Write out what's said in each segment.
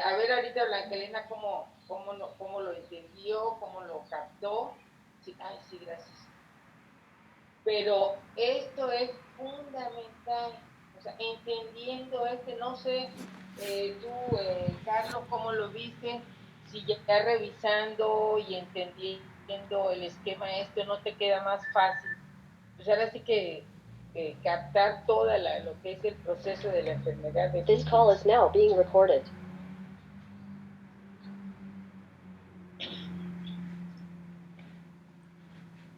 A ver ahorita Blanca Elena cómo lo entendió, cómo lo captó. Sí, ay, sí, gracias. Pero esto es fundamental, o sea, entendiendo no sé, tú, Carlos, cómo lo viste, si ya revisando y entendiendo el esquema no te queda más fácil. Pues ahora sí que captar toda lo que es el proceso de la enfermedad de This call is now being recorded.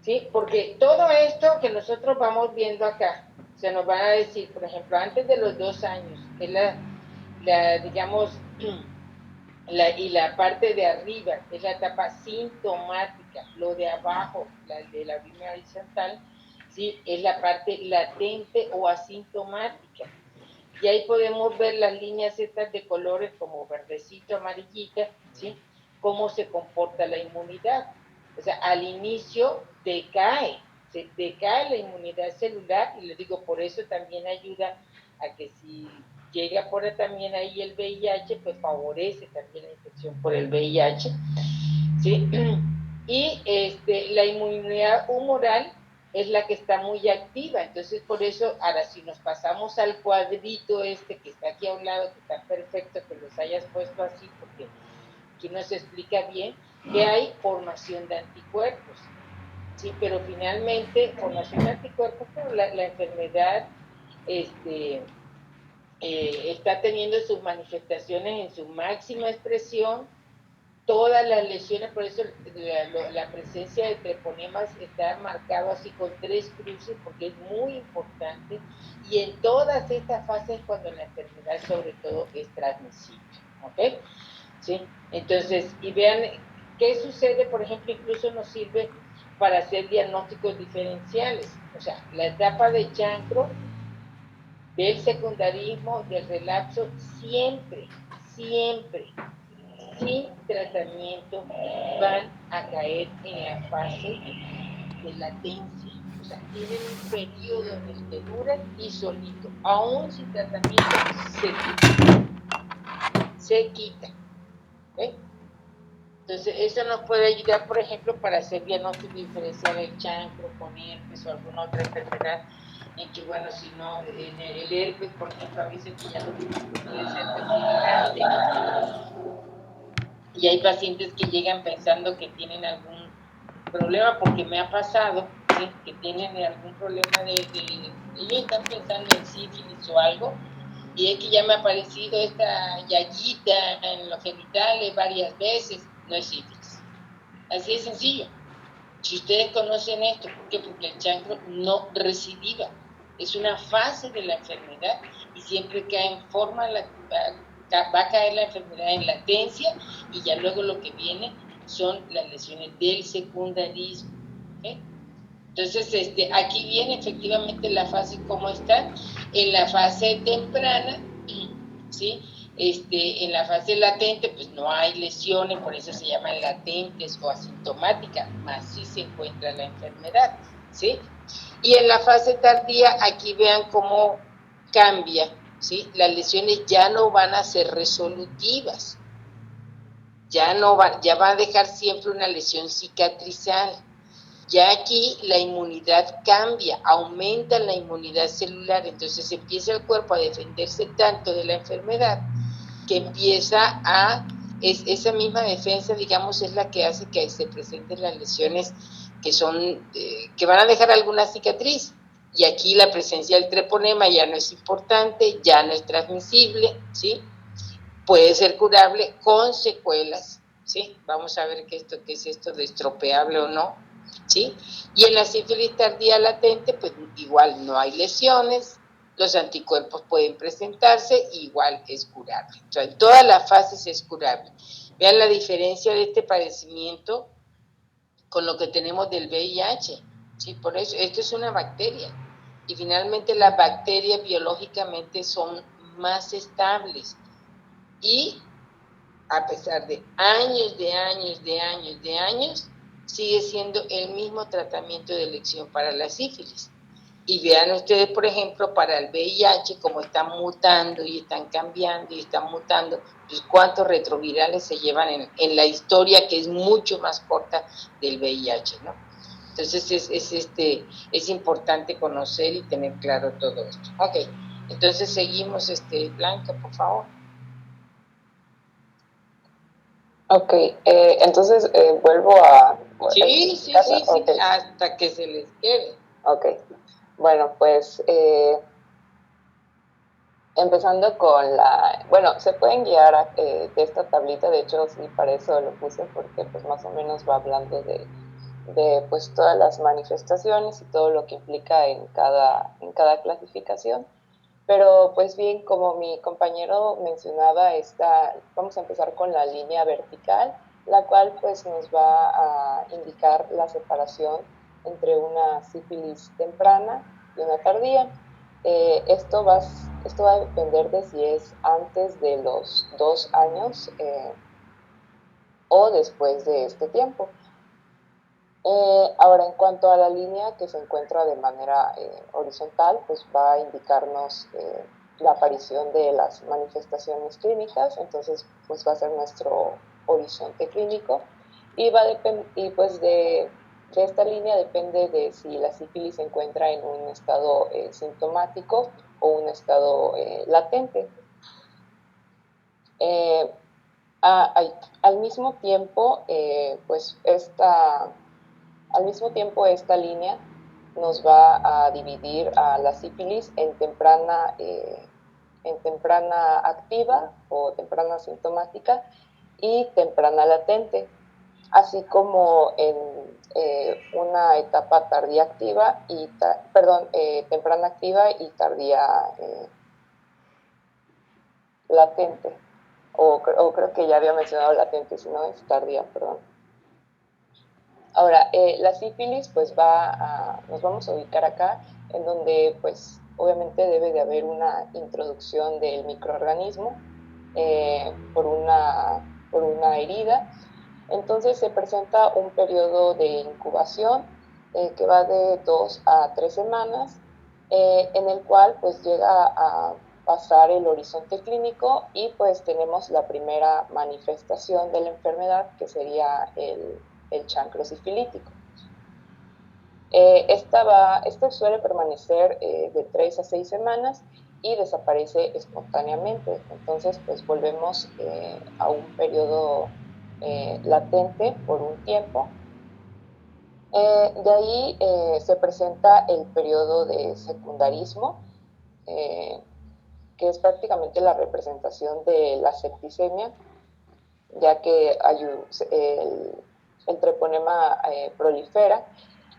Sí, porque todo esto que nosotros vamos viendo acá, se nos van a decir, por ejemplo, antes de los 2 años, que es digamos, y la parte de arriba, que es la etapa sintomática, lo de abajo, la de la línea horizontal, ¿sí? Es la parte latente o asintomática. Y ahí podemos ver las líneas estas de colores como verdecito, amarillita, ¿sí? Cómo se comporta la inmunidad. O sea, al inicio decae la inmunidad celular, y les digo, por eso también ayuda a que si llega por también ahí el VIH, pues favorece también la infección por el VIH, ¿sí? Y la inmunidad humoral es la que está muy activa, entonces por eso, ahora si nos pasamos al cuadrito que está aquí a un lado, que está perfecto que los hayas puesto así, porque aquí nos explica bien que hay formación de anticuerpos, ¿sí? Pero finalmente, formación de anticuerpos, pero la enfermedad está teniendo sus manifestaciones en su máxima expresión, todas las lesiones, por eso la presencia de treponemas está marcado así con 3 cruces, porque es muy importante, y en todas estas fases cuando la enfermedad sobre todo es transmisible, ¿ok? ¿Sí? Entonces, y vean qué sucede, por ejemplo, incluso nos sirve para hacer diagnósticos diferenciales, o sea, la etapa de chancro, del secundarismo, del relapso, siempre, siempre sin tratamiento van a caer en la fase de latencia. O sea, tienen un periodo en el que duran y solito, aún sin tratamiento, se quita. Se quita. ¿Okay? Entonces, eso nos puede ayudar, por ejemplo, para hacer diagnóstico diferencial del chancro con herpes o alguna otra enfermedad en que, bueno, si no, en el herpes, por ejemplo, a veces que ya lo vimos con el herpes muy grande, y hay pacientes que llegan pensando que tienen algún problema, porque me ha pasado, ¿sí? Que tienen algún problema ellos están pensando en sífilis o algo, y es que ya me ha aparecido esta yayita en los genitales varias veces, no es sífilis. Así de sencillo. Si ustedes conocen esto, ¿por qué? Porque el chancro no recidiva, es una fase de la enfermedad y siempre cae en forma, va a caer la enfermedad en latencia, y ya luego lo que viene son las lesiones del secundarismo. ¿Okay? Entonces, aquí viene efectivamente la fase como está, en la fase temprana, ¿sí? En la fase latente, pues no hay lesiones, por eso se llaman latentes o asintomáticas, más sí se encuentra la enfermedad, ¿sí? Y en la fase tardía, aquí vean cómo cambia, ¿sí? Las lesiones ya no van a ser resolutivas, ya va a dejar siempre una lesión cicatrizal. Ya aquí la inmunidad cambia, aumenta la inmunidad celular, entonces empieza el cuerpo a defenderse tanto de la enfermedad que empieza esa misma defensa, digamos, es la que hace que se presenten las lesiones que van a dejar alguna cicatriz. Y aquí la presencia del treponema ya no es importante, ya no es transmisible, ¿sí? Puede ser curable con secuelas, ¿sí? Vamos a ver qué es esto de estropeable o no, ¿sí? Y en la sífilis tardía latente, pues igual no hay lesiones, los anticuerpos pueden presentarse, igual es curable. O sea, en todas las fases es curable. Vean la diferencia de este padecimiento con lo que tenemos del VIH, ¿sí? Por eso, esto es una bacteria. Y finalmente las bacterias biológicamente son más estables. Y a pesar de años, sigue siendo el mismo tratamiento de elección para la sífilis. Y vean ustedes, por ejemplo, para el VIH, cómo están mutando y están cambiando y están mutando, pues cuántos retrovirales se llevan en la historia, que es mucho más corta del VIH, ¿no? Entonces es importante conocer y tener claro todo esto. Ok, entonces seguimos, Blanca, por favor. Ok, entonces vuelvo a... Sí, okay. hasta que se les quede. Ok, bueno, pues empezando con bueno, se pueden guiar de esta tablita, de hecho sí, para eso lo puse, porque pues más o menos va hablando de pues todas las manifestaciones y todo lo que implica en cada clasificación. Pero pues bien, como mi compañero mencionaba, vamos a empezar con la línea vertical, la cual pues nos va a indicar la separación entre una sífilis temprana y una tardía. Esto va a depender de si es antes de los 2 años o después de este tiempo. Ahora, en cuanto a la línea que se encuentra de manera horizontal, pues va a indicarnos la aparición de las manifestaciones clínicas, entonces pues va a ser nuestro horizonte clínico y pues de esta línea depende de si la sífilis se encuentra en un estado sintomático o un estado latente. Al mismo tiempo, esta línea nos va a dividir a la sífilis en temprana activa o temprana sintomática y temprana latente, así como en una etapa tardía activa temprana activa y tardía latente, o creo que ya había mencionado latente, si no es tardía, perdón. Ahora, la sífilis, pues nos vamos a ubicar acá, en donde, pues, obviamente debe de haber una introducción del microorganismo por una herida. Entonces se presenta un periodo de incubación que va de 2 a 3 semanas, en el cual, pues, llega a pasar el horizonte clínico y, pues, tenemos la primera manifestación de la enfermedad, que sería el chancro sifilítico. Esta suele permanecer de 3 a 6 semanas y desaparece espontáneamente. Entonces, pues volvemos a un periodo latente por un tiempo. De ahí se presenta el periodo de secundarismo, que es prácticamente la representación de la septicemia, ya que el treponema prolifera.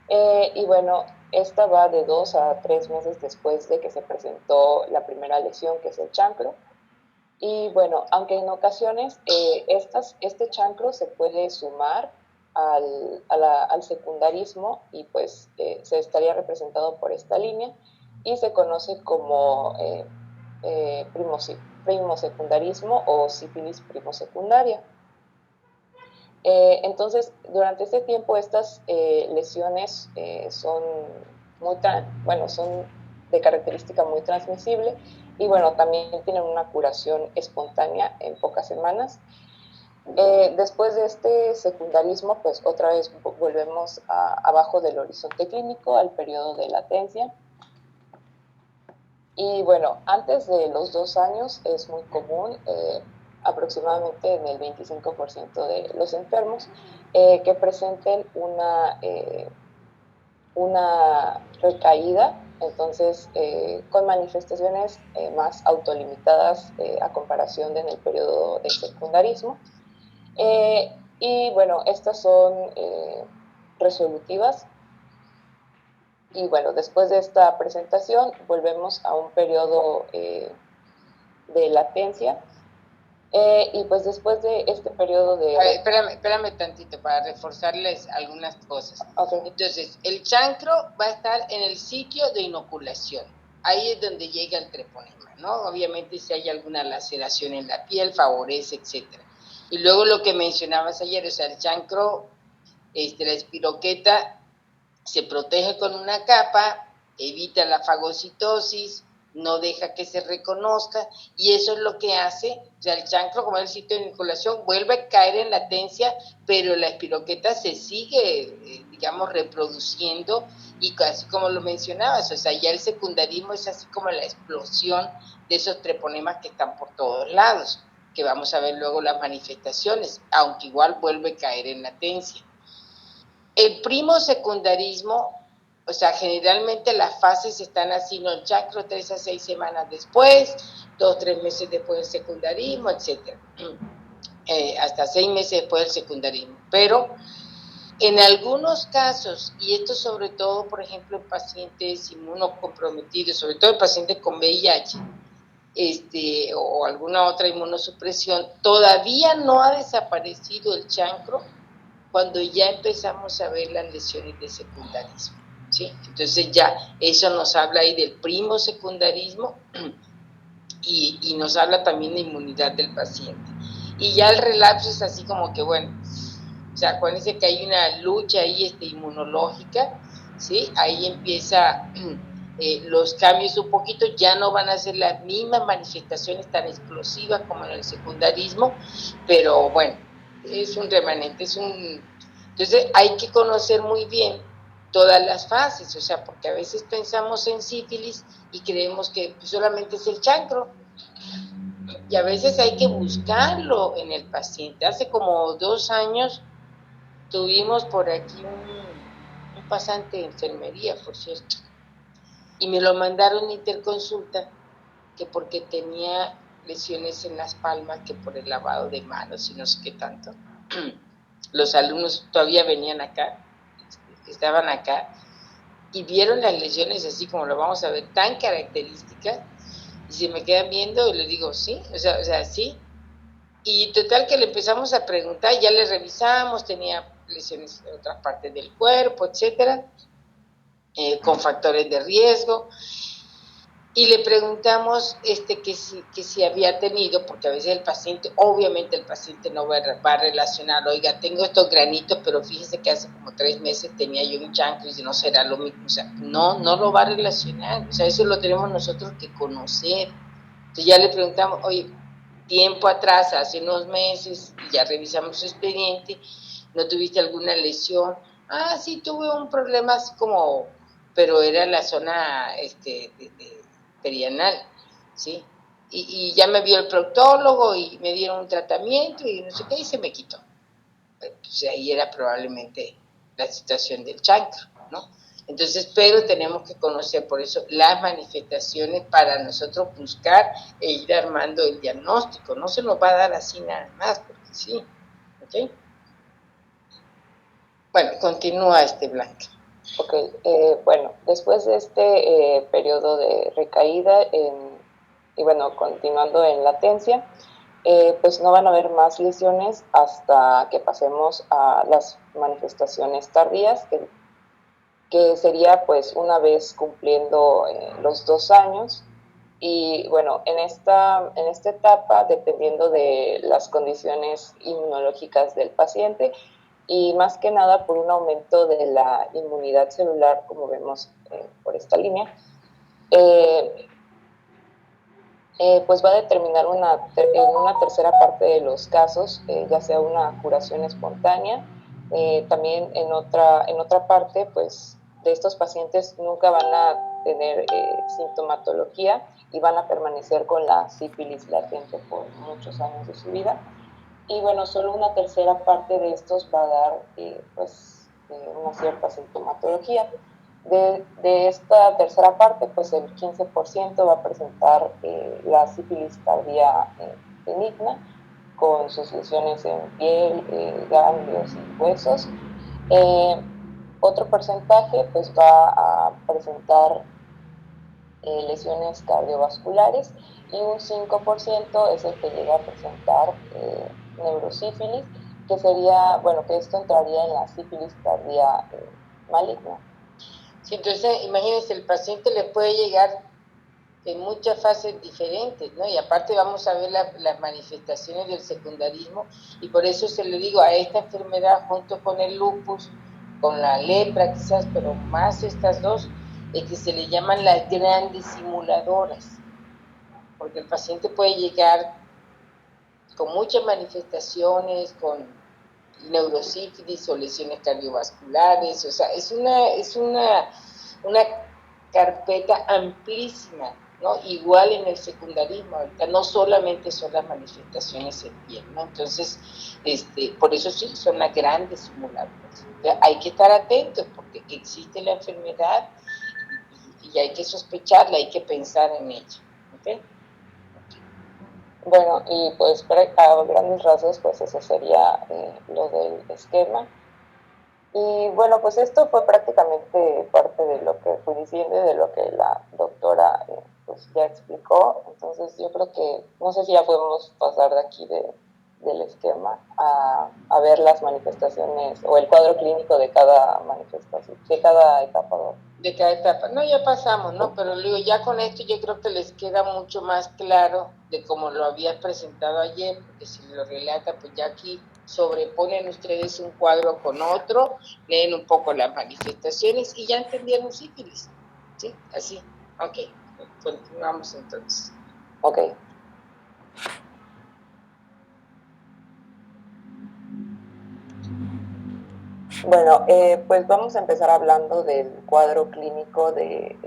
Y bueno, esta va de 2 a 3 meses después de que se presentó la primera lesión, que es el chancro. Y bueno, aunque en ocasiones este chancro se puede sumar al secundarismo y pues se estaría representado por esta línea y se conoce como primosecundarismo o sífilis primosecundaria. Entonces, durante este tiempo estas lesiones son de característica muy transmisible y bueno, también tienen una curación espontánea en pocas semanas. Después de este secundarismo, pues otra vez volvemos abajo del horizonte clínico, al periodo de latencia. Y bueno, antes de los 2 años es muy común, aproximadamente en el 25% de los enfermos, que presenten una recaída, entonces con manifestaciones más autolimitadas a comparación de en el periodo de secundarismo. Y bueno, estas son resolutivas. Y bueno, después de esta presentación volvemos a un periodo de latencia. Y pues después de este periodo de... A ver, espérame tantito para reforzarles algunas cosas. Okay. Entonces, el chancro va a estar en el sitio de inoculación. Ahí es donde llega el treponema, ¿no? Obviamente si hay alguna laceración en la piel, favorece, etcétera. Y luego lo que mencionabas ayer, o sea, el chancro, la espiroqueta se protege con una capa evita la fagocitosis, no deja que se reconozca, y eso es lo que hace, o sea, el chancro, como el sitio de vinculación, vuelve a caer en latencia, pero la espiroqueta se sigue, digamos, reproduciendo, y así como lo mencionabas, o sea, ya el secundarismo es así como la explosión de esos treponemas que están por todos lados, que vamos a ver luego las manifestaciones, aunque igual vuelve a caer en latencia. El primo secundarismo, o sea, generalmente las fases están así, ¿no? El chancro 3 a 6 semanas después, 2 3 meses después del secundarismo, etc. Hasta 6 meses después del secundarismo. Pero en algunos casos, y esto sobre todo, por ejemplo, en pacientes inmunocomprometidos, sobre todo en pacientes con VIH, o alguna otra inmunosupresión, todavía no ha desaparecido el chancro cuando ya empezamos a ver las lesiones de secundarismo, ¿sí? Entonces ya eso nos habla ahí del primo secundarismo y nos habla también de inmunidad del paciente. Y ya el relapso es así como que, bueno, o sea, acuérdense que hay una lucha ahí inmunológica, ¿sí? Ahí empieza los cambios un poquito, ya no van a ser las mismas manifestaciones tan explosivas como en el secundarismo, pero bueno, es un remanente, entonces hay que conocer muy bien todas las fases, o sea, porque a veces pensamos en sífilis y creemos que solamente es el chancro, y a veces hay que buscarlo en el paciente. Hace como 2 años tuvimos por aquí un pasante de enfermería, por cierto, y me lo mandaron a interconsulta, que porque tenía lesiones en las palmas, que por el lavado de manos y no sé qué tanto. Los alumnos todavía venían acá, estaban acá, y vieron las lesiones así como lo vamos a ver, tan características, y se me quedan viendo y les digo, sí, o sea, sí. Y total que le empezamos a preguntar, ya le revisamos, tenía lesiones en otras partes del cuerpo, etcétera, con factores de riesgo, y le preguntamos que si había tenido, porque a veces el paciente, obviamente el paciente no va a relacionar, oiga, tengo estos granitos, pero fíjese que hace como 3 meses tenía yo un chancro y no será lo mismo, o sea, no lo va a relacionar, o sea, eso lo tenemos nosotros que conocer. Entonces ya le preguntamos, oye, tiempo atrás, hace unos meses, y ya revisamos su expediente, ¿no tuviste alguna lesión? Ah, sí, tuve un problema así como, pero era la zona perianal, ¿sí? Y ya me vio el proctólogo y me dieron un tratamiento y no sé qué, y se me quitó. Pues ahí era probablemente la situación del chancro, ¿no? Entonces, pero tenemos que conocer por eso las manifestaciones para nosotros buscar e ir armando el diagnóstico. No se nos va a dar así nada más, porque sí, ¿ok? Bueno, continúa Blanca. Ok, bueno, después de este periodo de recaída y bueno, continuando en latencia, pues no van a haber más lesiones hasta que pasemos a las manifestaciones tardías, que sería pues una vez cumpliendo los 2 años. Y bueno, en esta etapa, dependiendo de las condiciones inmunológicas del paciente, y más que nada por un aumento de la inmunidad celular, como vemos por esta línea, pues va a determinar en una tercera parte de los casos, ya sea una curación espontánea. También en otra parte, pues de estos pacientes nunca van a tener sintomatología y van a permanecer con la sífilis latente por muchos años de su vida. Y bueno, solo una tercera parte de estos va a dar una cierta sintomatología. De esta tercera parte, pues el 15% va a presentar la sífilis tardía benigna, con sus lesiones en piel, ganglios y huesos. Otro porcentaje pues va a presentar lesiones cardiovasculares, y un 5% es el que llega a presentar neurosífilis, que sería, bueno, que esto entraría en la sífilis tardía maligna. Sí, entonces, imagínense, el paciente le puede llegar en muchas fases diferentes, ¿no? Y aparte vamos a ver las manifestaciones del secundarismo, y por eso se le digo a esta enfermedad, junto con el lupus, con la lepra quizás, pero más estas dos, que se le llaman las grandes simuladoras, porque el paciente puede llegar con muchas manifestaciones, con neurosífilis o lesiones cardiovasculares, o sea, es una carpeta amplísima, ¿no? Igual en el secundarismo, ahorita no solamente son las manifestaciones en piel, ¿no? Entonces, por eso sí, son las grandes simuladoras. Hay que estar atentos porque existe la enfermedad y hay que sospecharla, hay que pensar en ella, ¿ok? Bueno, y pues a grandes rasgos, pues eso sería lo del esquema. Y bueno, pues esto fue prácticamente parte de lo que fui diciendo y de lo que la doctora pues ya explicó. Entonces yo creo que, no sé si ya podemos pasar de aquí del esquema a ver las manifestaciones o el cuadro clínico de cada manifestación, de cada etapa. De cada etapa. No, ya pasamos, ¿no? Pero digo, ya con esto yo creo que les queda mucho más claro de cómo lo había presentado ayer, porque si lo relata, pues ya aquí sobreponen ustedes un cuadro con otro, leen un poco las manifestaciones y ya entendieron sífilis, ¿sí? Así, ok, continuamos entonces. Ok. Bueno, pues vamos a empezar hablando del cuadro clínico de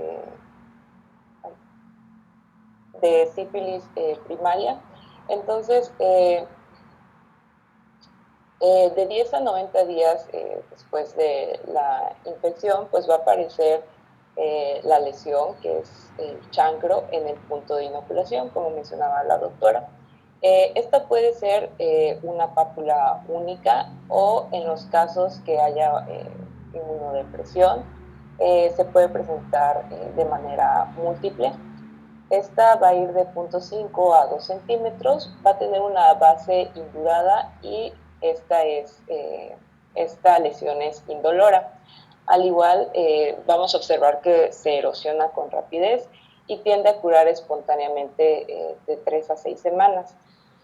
sífilis primaria. Entonces, de 10 a 90 días después de la infección, pues va a aparecer la lesión, que es el chancro en el punto de inoculación, como mencionaba la doctora. Esta puede ser una pápula única o en los casos que haya inmunodepresión, se puede presentar de manera múltiple. Esta va a ir de 0.5 a 2 centímetros, va a tener una base indurada y esta lesión es indolora. Al igual, vamos a observar que se erosiona con rapidez y tiende a curar espontáneamente de 3 a 6 semanas.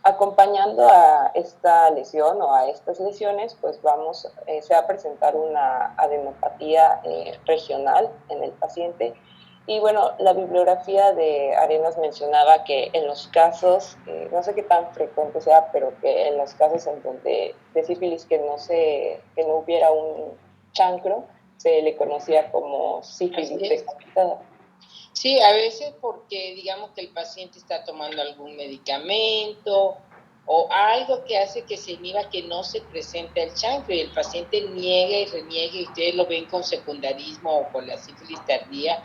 Acompañando a esta lesión o a estas lesiones, pues se va a presentar una adenopatía regional en el paciente. Y bueno, la bibliografía de Arenas mencionaba que en los casos, no sé qué tan frecuente sea, pero que en los casos en donde de sífilis que no hubiera un chancro, se le conocía como sífilis decapitada. Sí, a veces porque digamos que el paciente está tomando algún medicamento o algo que hace que se inhiba que no se presente el chancro y el paciente niega y reniega y ustedes lo ven con secundarismo o con la sífilis tardía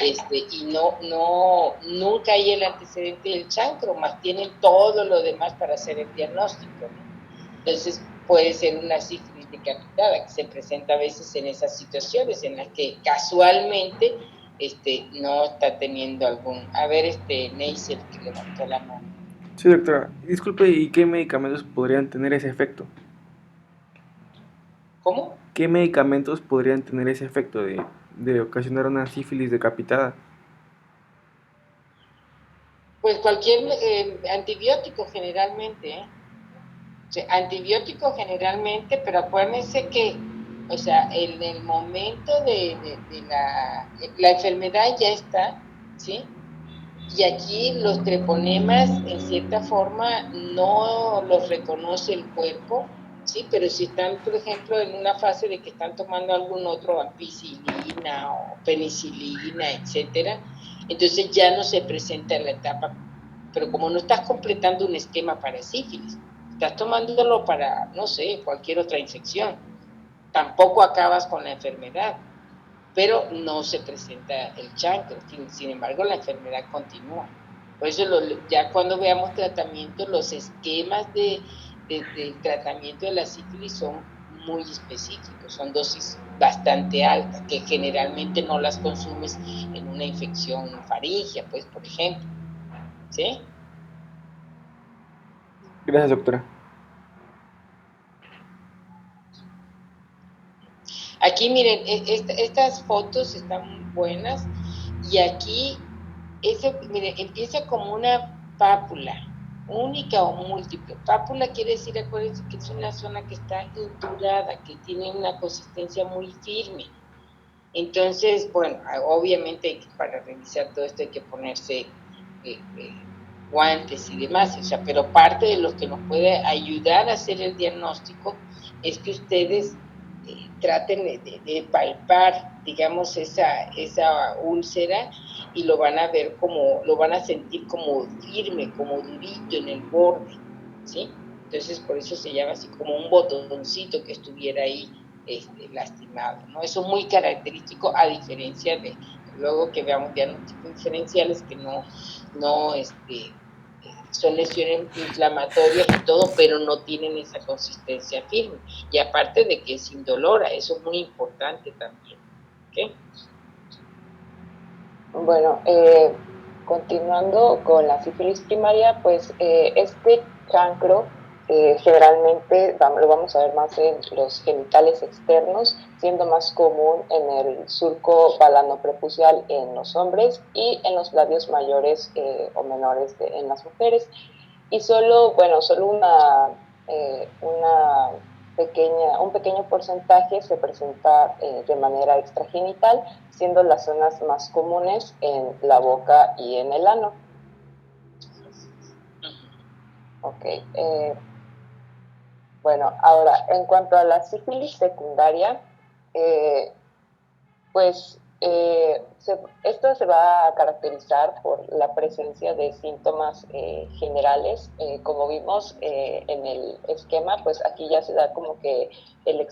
y nunca hay el antecedente del chancro, más tienen todo lo demás para hacer el diagnóstico, ¿no? Entonces puede ser una sífilis decapitada que se presenta a veces en esas situaciones en las que casualmente no está teniendo algún... A ver, Neisser, que levantó la mano. Sí, doctora. Disculpe, ¿y qué medicamentos podrían tener ese efecto? ¿Cómo? ¿Qué medicamentos podrían tener ese efecto de ocasionar una sífilis decapitada? Pues cualquier antibiótico generalmente, ¿eh? O sea, antibiótico generalmente, pero acuérdense que, o sea, en el momento de la enfermedad ya está, ¿sí? Y aquí los treponemas, en cierta forma, no los reconoce el cuerpo, ¿sí? Pero si están, por ejemplo, en una fase de que están tomando algún otro ampicilina o penicilina, etcétera, entonces ya no se presenta en la etapa. Pero como no estás completando un esquema para sífilis, estás tomándolo para, no sé, cualquier otra infección, tampoco acabas con la enfermedad, pero no se presenta el chancro. Sin embargo, la enfermedad continúa. Por eso ya cuando veamos tratamiento, los esquemas del tratamiento de la sífilis son muy específicos, son dosis bastante altas, que generalmente no las consumes en una infección faríngea, pues, por ejemplo. ¿Sí? Gracias, doctora. Aquí miren, estas fotos están muy buenas y aquí miren, empieza como una pápula, única o múltiple. Pápula quiere decir, acuérdense que es una zona que está indurada, que tiene una consistencia muy firme. Entonces, bueno, obviamente para revisar todo esto hay que ponerse guantes y demás, o sea, pero parte de lo que nos puede ayudar a hacer el diagnóstico es que ustedes traten de palpar, digamos, esa úlcera y lo van a ver como, lo van a sentir como firme, como durito en el borde, ¿sí? Entonces, por eso se llama así como un botoncito que estuviera ahí lastimado, ¿no? Eso es muy característico a diferencia de luego que veamos diagnósticos diferenciales que son lesiones inflamatorias y todo, pero no tienen esa consistencia firme. Y aparte de que es indolora, eso es muy importante también. ¿Okay? Bueno, continuando con la sífilis primaria, pues este chancro generalmente lo vamos a ver más en los genitales externos, siendo más común en el surco balanoprepucial en los hombres y en los labios mayores o menores en las mujeres. Y solo un pequeño porcentaje se presenta de manera extragenital, siendo las zonas más comunes en la boca y en el ano. Ok. Bueno, ahora, en cuanto a la sífilis secundaria, pues esto se va a caracterizar por la presencia de síntomas generales. Como vimos en el esquema, pues aquí ya se da como que la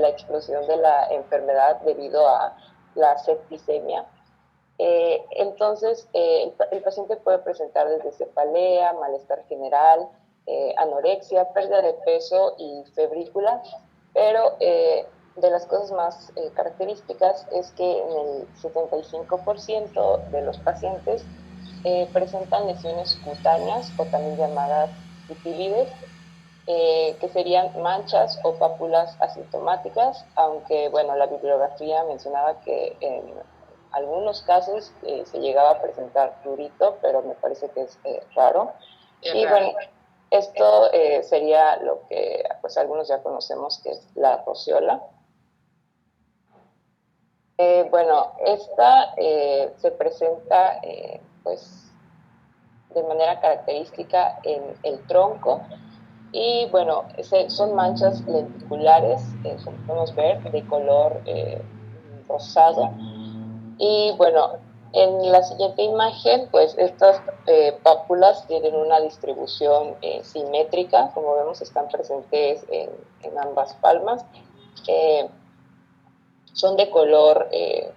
explosión de la enfermedad debido a la septicemia. Entonces, el paciente puede presentar desde cefalea, malestar general, anorexia, pérdida de peso y febrícula, pero de las cosas más características es que en el 75% de los pacientes presentan lesiones cutáneas o también llamadas sífilides, que serían manchas o pápulas asintomáticas, aunque bueno, la bibliografía mencionaba que en algunos casos se llegaba a presentar prurito, pero me parece que es raro. Y bueno, esto sería lo que pues algunos ya conocemos, que es la rociola. Bueno, esta se presenta pues de manera característica en el tronco y bueno, son manchas lenticulares, como podemos ver, de color rosado. Y bueno, en la siguiente imagen, pues estas pápulas tienen una distribución simétrica, como vemos están presentes en ambas palmas. Son de color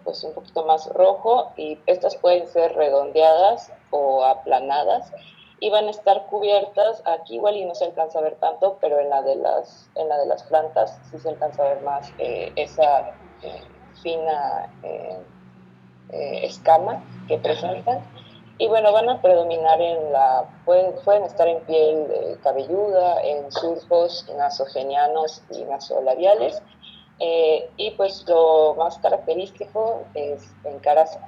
pues un poquito más rojo y estas pueden ser redondeadas o aplanadas y van a estar cubiertas, aquí igual y no se alcanza a ver tanto, pero en la de las plantas sí se alcanza a ver más esa fina escama que presentan. Y bueno, van a predominar pueden estar en piel cabelluda, en surcos nasogenianos y nasolabiales. Y pues lo más característico es en caras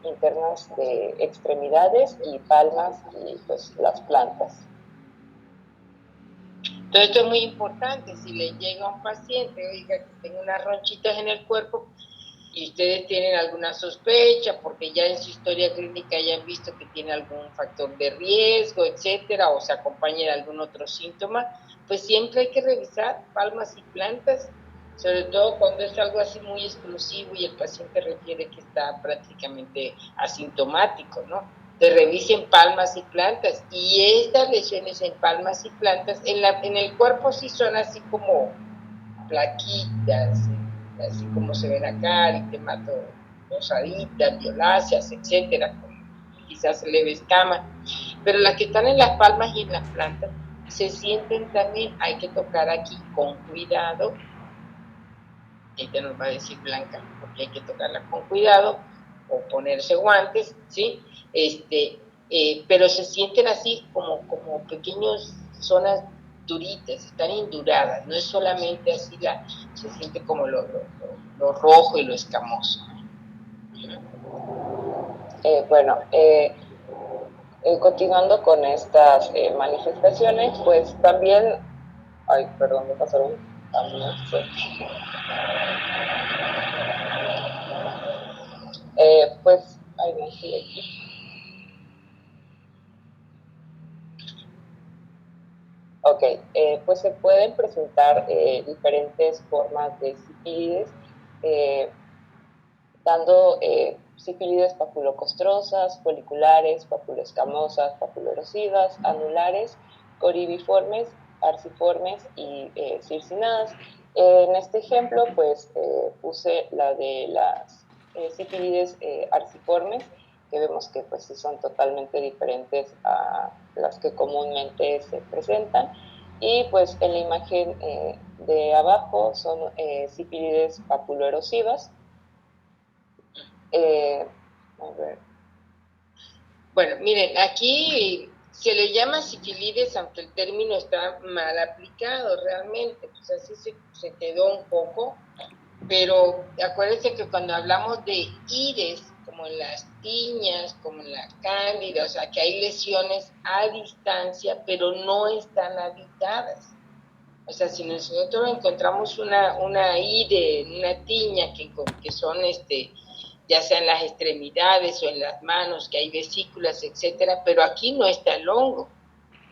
internas de extremidades y palmas y pues las plantas. Todo esto es muy importante. Si le llega a un paciente, oiga, que tengo unas ronchitas en el cuerpo y ustedes tienen alguna sospecha porque ya en su historia clínica hayan visto que tiene algún factor de riesgo, etcétera, o se acompaña de algún otro síntoma, pues siempre hay que revisar palmas y plantas, sobre todo cuando es algo así muy exclusivo y el paciente refiere que está prácticamente asintomático, ¿no? Te revisen palmas y plantas, y estas lesiones en palmas y plantas, en el cuerpo sí son así como plaquitas, así como se ven acá, eritemato rosaditas, violáceas, etcétera, con quizás leve escama, pero las que están en las palmas y en las plantas se sienten también, hay que tocar aquí con cuidado. Ella nos va a decir Blanca, porque hay que tocarla con cuidado o ponerse guantes, ¿sí? Pero se sienten así como pequeñas zonas duritas, están induradas, no es solamente así, se siente como lo rojo y lo escamoso. Bueno, continuando con estas manifestaciones, pues también, ay, perdón, me pasaron camiones. Pues, ay, no sé aquí. Ok, pues se pueden presentar diferentes formas de sífilides, eh, dando sífilides papulocostrosas, foliculares, papuloescamosas, papuloerosivas, anulares, coribiformes, arciformes y circinadas. En este ejemplo, pues puse la de las sífilides arciformes, que vemos que pues sí son totalmente diferentes a las que comúnmente se presentan. Y pues en la imagen de abajo son sífilides papuloerosivas. A ver. Bueno, miren, aquí se le llama sífilides, aunque el término está mal aplicado realmente, pues así se quedó un poco, pero acuérdense que cuando hablamos de ides, como en las tiñas, como en la cándida, o sea, que hay lesiones a distancia, pero no están habitadas. O sea, si nosotros encontramos una ide, una tiña, que son ya sea en las extremidades o en las manos, que hay vesículas, etcétera, pero aquí no está el hongo.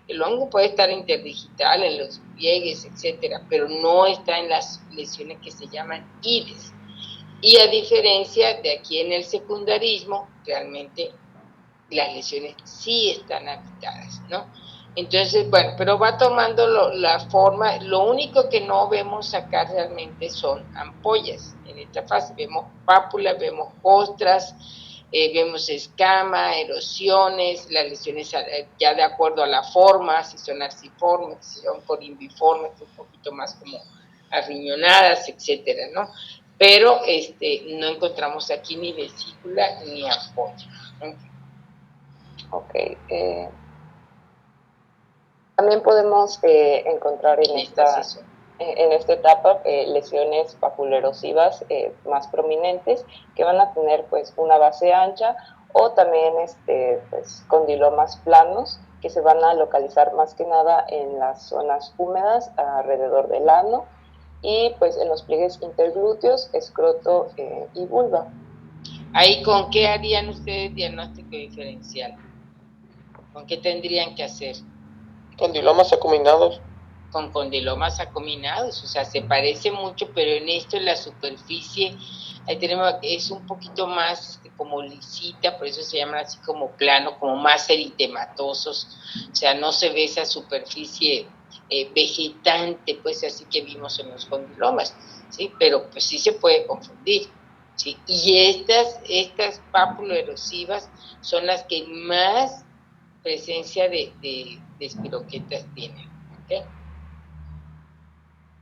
El hongo puede estar interdigital, en los pliegues, etcétera, pero no está en las lesiones que se llaman ides. Y a diferencia de aquí en el secundarismo, realmente las lesiones sí están habitadas, ¿no? Entonces, bueno, pero va tomando la forma, lo único que no vemos acá realmente son ampollas. En esta fase vemos pápulas, vemos costras, vemos escama, erosiones, las lesiones ya de acuerdo a la forma, si son arciformes, si son corimbiformes, un poquito más como arriñonadas, etcétera, ¿no? Pero no encontramos aquí ni vesícula ni ampolla. Ok. También podemos encontrar en esta etapa lesiones papulerosivas más prominentes que van a tener pues una base ancha o también pues, condilomas planos que se van a localizar más que nada en las zonas húmedas alrededor del ano y pues en los pliegues interglúteos, escroto y vulva. Ahí, ¿con qué harían ustedes diagnóstico diferencial? ¿Con qué tendrían que hacer? Condilomas acuminados. Con condilomas acuminados, o sea, se parece mucho, pero en esto en la superficie, ahí tenemos, es un poquito más como lisita, por eso se llaman así como plano, como más eritematosos, o sea, no se ve esa superficie vegetante, pues así que vimos en los condilomas, ¿sí? Pero pues sí se puede confundir, ¿sí? Y estas pápulo-erosivas son las que más presencia de espiroquetas tienen, ¿ok?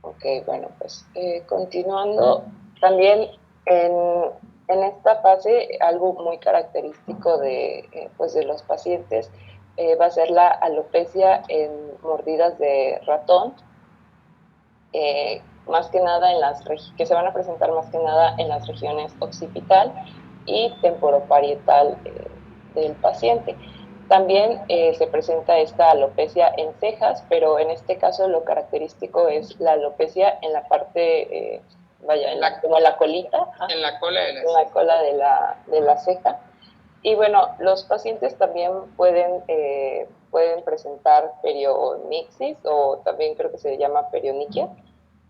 Ok, bueno, pues continuando, también en esta fase algo muy característico pues de los pacientes va a ser la alopecia en mordidas de ratón, más que nada que se van a presentar más que nada en las regiones occipital y temporoparietal del paciente. También se presenta esta alopecia en cejas, pero en este caso lo característico es la alopecia en la parte, como la colita. En la cola de la ceja. En la cola de la ceja. Y bueno, los pacientes también pueden presentar perionixis o también creo que se llama perioniquia.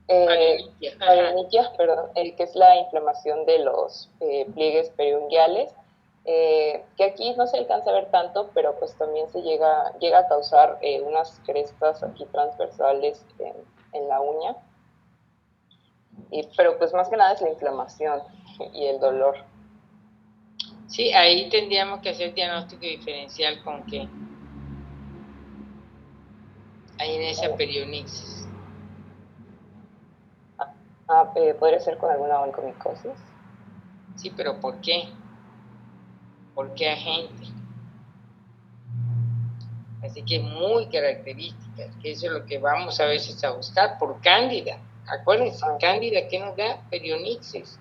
Perioniquia, perdón, que es la inflamación de los pliegues periunguales, que aquí no se alcanza a ver tanto, pero pues también se llega a causar unas crestas aquí transversales en la uña, pero pues más que nada es la inflamación y el dolor. Sí, ahí tendríamos que hacer diagnóstico diferencial con qué. Ahí en esa perionixis. ¿Podría ser con alguna oncomicosis? Sí, pero ¿por qué? ¿Por qué agente? Así que muy características, que eso es lo que vamos a veces a buscar por cándida. Acuérdense, cándida, ¿qué nos da? Perionixis.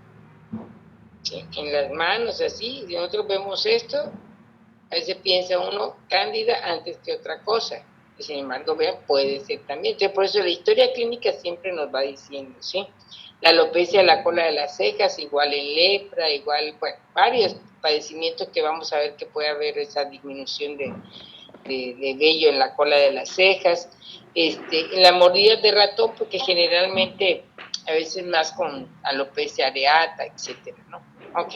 ¿Sí? En las manos, así, si nosotros vemos esto, a veces piensa uno cándida antes que otra cosa. Sin embargo, vean, puede ser también. Entonces, por eso la historia clínica siempre nos va diciendo, ¿sí? La alopecia de la cola de las cejas, igual en lepra, igual, bueno, varios padecimientos que vamos a ver que puede haber esa disminución de vello en la cola de las cejas, en la mordida de ratón, porque generalmente a veces más con alopecia areata, etcétera, ¿no? Ok.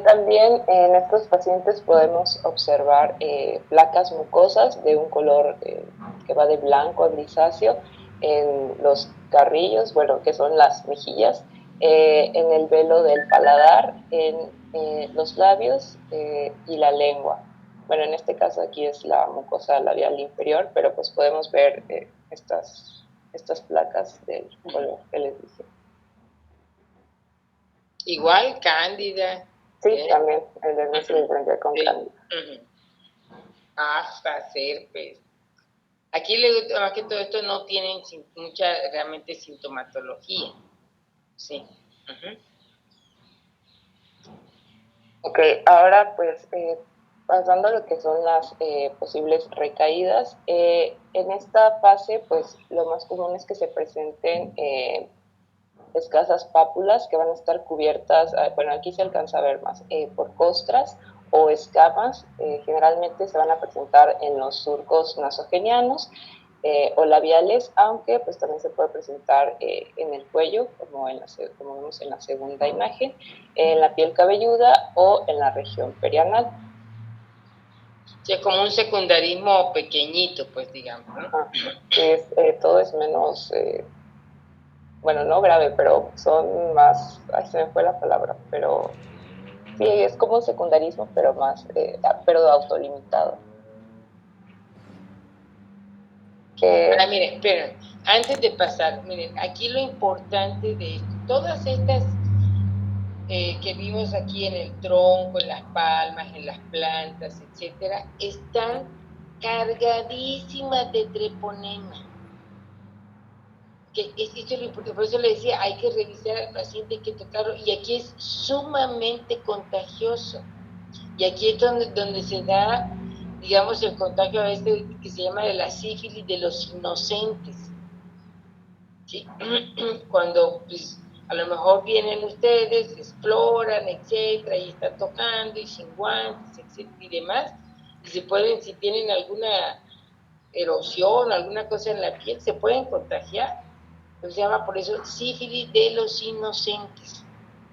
También en estos pacientes podemos observar placas mucosas de un color que va de blanco a grisáceo en los carrillos, bueno, que son las mejillas, en el velo del paladar, en los labios y la lengua. Bueno, en este caso aquí es la mucosa labial inferior, pero pues podemos ver estas placas del color que les dije. Igual, cándida. Sí, también, el dermis electrónica con Sí. cándida. Hasta herpes. Aquí, más que todo esto, no tienen mucha realmente sintomatología. Sí. Ok, ahora pues pasando a lo que son las posibles recaídas, en esta fase pues lo más común es que se presenten escasas pápulas que van a estar cubiertas, bueno, aquí se alcanza a ver más, por costras o escamas. Generalmente se van a presentar en los surcos nasogenianos o labiales, aunque pues también se puede presentar en el cuello, como vemos en la segunda imagen, en la piel cabelluda o en la región perianal. Sí, es como un secundarismo pequeñito, pues digamos, ¿no? Todo es menos, bueno, no grave, pero son más, ay, se me fue la palabra, pero sí, es como un secundarismo, pero más, pero autolimitado. Miren, esperen, antes de pasar, miren, aquí lo importante de esto, todas estas que vimos aquí en el tronco, en las palmas, en las plantas, etcétera, están cargadísimas de treponema. Esto es lo importante, por eso le decía, hay que revisar al paciente, hay que tocarlo, y aquí es sumamente contagioso. Y aquí es donde se da, digamos, el contagio a este que se llama de la sífilis de los inocentes. ¿Sí? Cuando pues, a lo mejor vienen ustedes, exploran, etcétera, y están tocando y sin guantes, etcétera, y demás, y si tienen alguna erosión, alguna cosa en la piel, se pueden contagiar. Se llama por eso sífilis de los inocentes.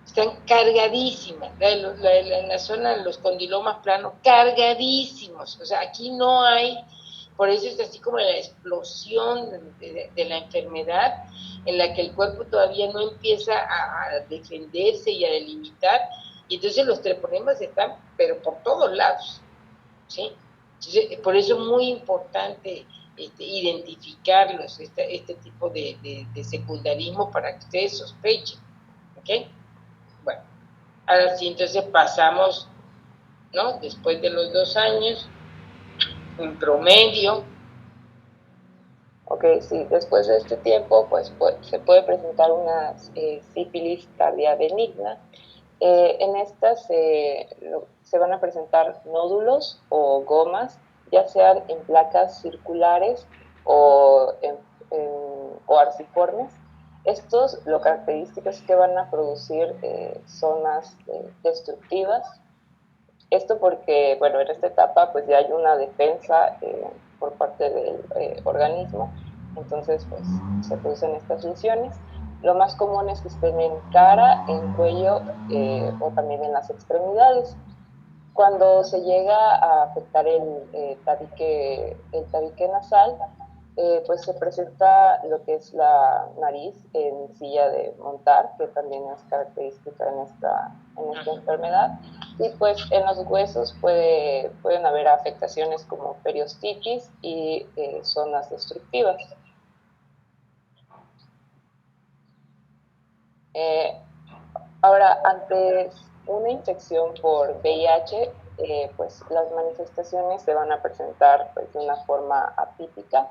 Están cargadísimas, en la zona de los condilomas planos, cargadísimos. O sea, aquí no hay, por eso es así como la explosión de la enfermedad, en la que el cuerpo todavía no empieza a defenderse y a delimitar, y entonces los treponemas están, pero por todos lados, ¿sí? Entonces, por eso es muy importante identificarlos, este tipo de secundarismo para que ustedes sospechen, ¿ok? Bueno, ahora sí, entonces pasamos, ¿no? Después de los 2 años, en promedio. Ok, sí, después de este tiempo, pues se puede presentar una sífilis tardía benigna. En estas se van a presentar nódulos o gomas, ya sean en placas circulares o, o arciformes. Estos, lo característico es que van a producir zonas destructivas. Esto porque, bueno, en esta etapa pues ya hay una defensa por parte del organismo, entonces pues se producen estas lesiones. Lo más común es que estén en cara, en cuello o también en las extremidades. Cuando se llega a afectar el tabique nasal, pues se presenta lo que es la nariz en silla de montar, que también es característica en esta enfermedad. Y pues en los huesos pueden haber afectaciones como periostitis y zonas destructivas. Ahora, ante una infección por VIH, pues las manifestaciones se van a presentar pues, de una forma atípica,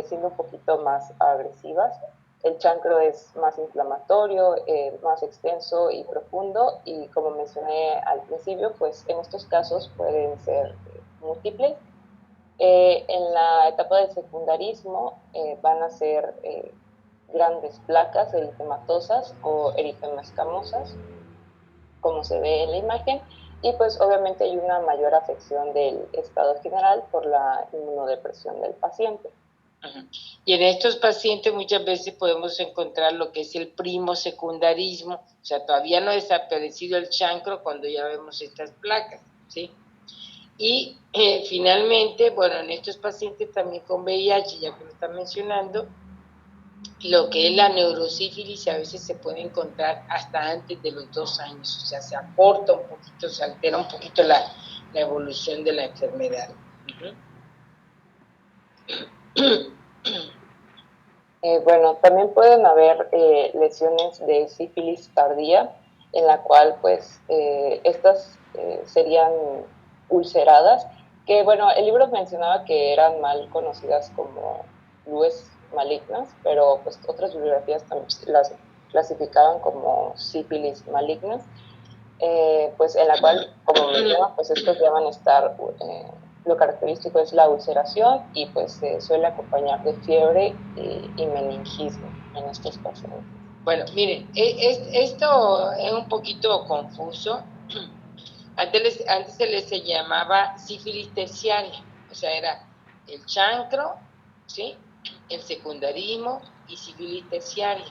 siendo un poquito más agresivas. el chancro es más inflamatorio, más extenso y profundo, y como mencioné al principio, pues en estos casos pueden ser múltiples. En la etapa del secundarismo van a ser grandes placas eritematosas o eritemascamosas, como se ve en la imagen, y pues obviamente hay una mayor afección del estado general por la inmunodepresión del paciente. Y en estos pacientes muchas veces podemos encontrar lo que es el primo secundarismo, o sea, todavía no ha desaparecido el chancro cuando ya vemos estas placas, ¿sí? Y finalmente, bueno, en estos pacientes también con VIH, ya que lo están mencionando, lo que es la neurosífilis a veces se puede encontrar hasta antes de los 2 años, o sea, se acorta un poquito, se altera un poquito la evolución de la enfermedad. Bueno, también pueden haber lesiones de sífilis tardía, en la cual pues estas serían ulceradas, que bueno, el libro mencionaba que eran mal conocidas como lues malignas, pero pues otras bibliografías también las clasificaban como sífilis malignas, pues en la cual, como mencionaba, pues estos ya van a estar, lo característico es la ulceración y pues se suele acompañar de fiebre y meningismo en estos pacientes. Bueno, miren, esto es un poquito confuso. Antes se les llamaba sífilis terciaria, o sea, era el chancro, ¿sí? El secundarismo y sífilis terciaria.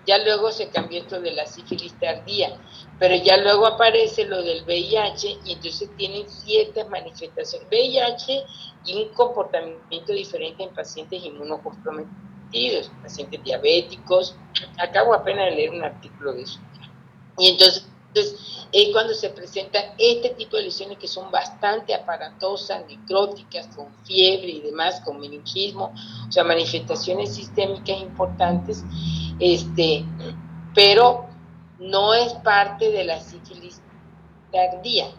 Ya luego se cambió esto de la sífilis tardía, pero ya luego aparece lo del VIH y entonces tienen ciertas manifestaciones. VIH y un comportamiento diferente en pacientes inmunocomprometidos, pacientes diabéticos. Acabo apenas de leer un artículo de eso. Y entonces es cuando se presentan este tipo de lesiones que son bastante aparatosas, necróticas, con fiebre y demás, con meningismo, o sea, manifestaciones sistémicas importantes, pero no es parte de la sífilis tardía,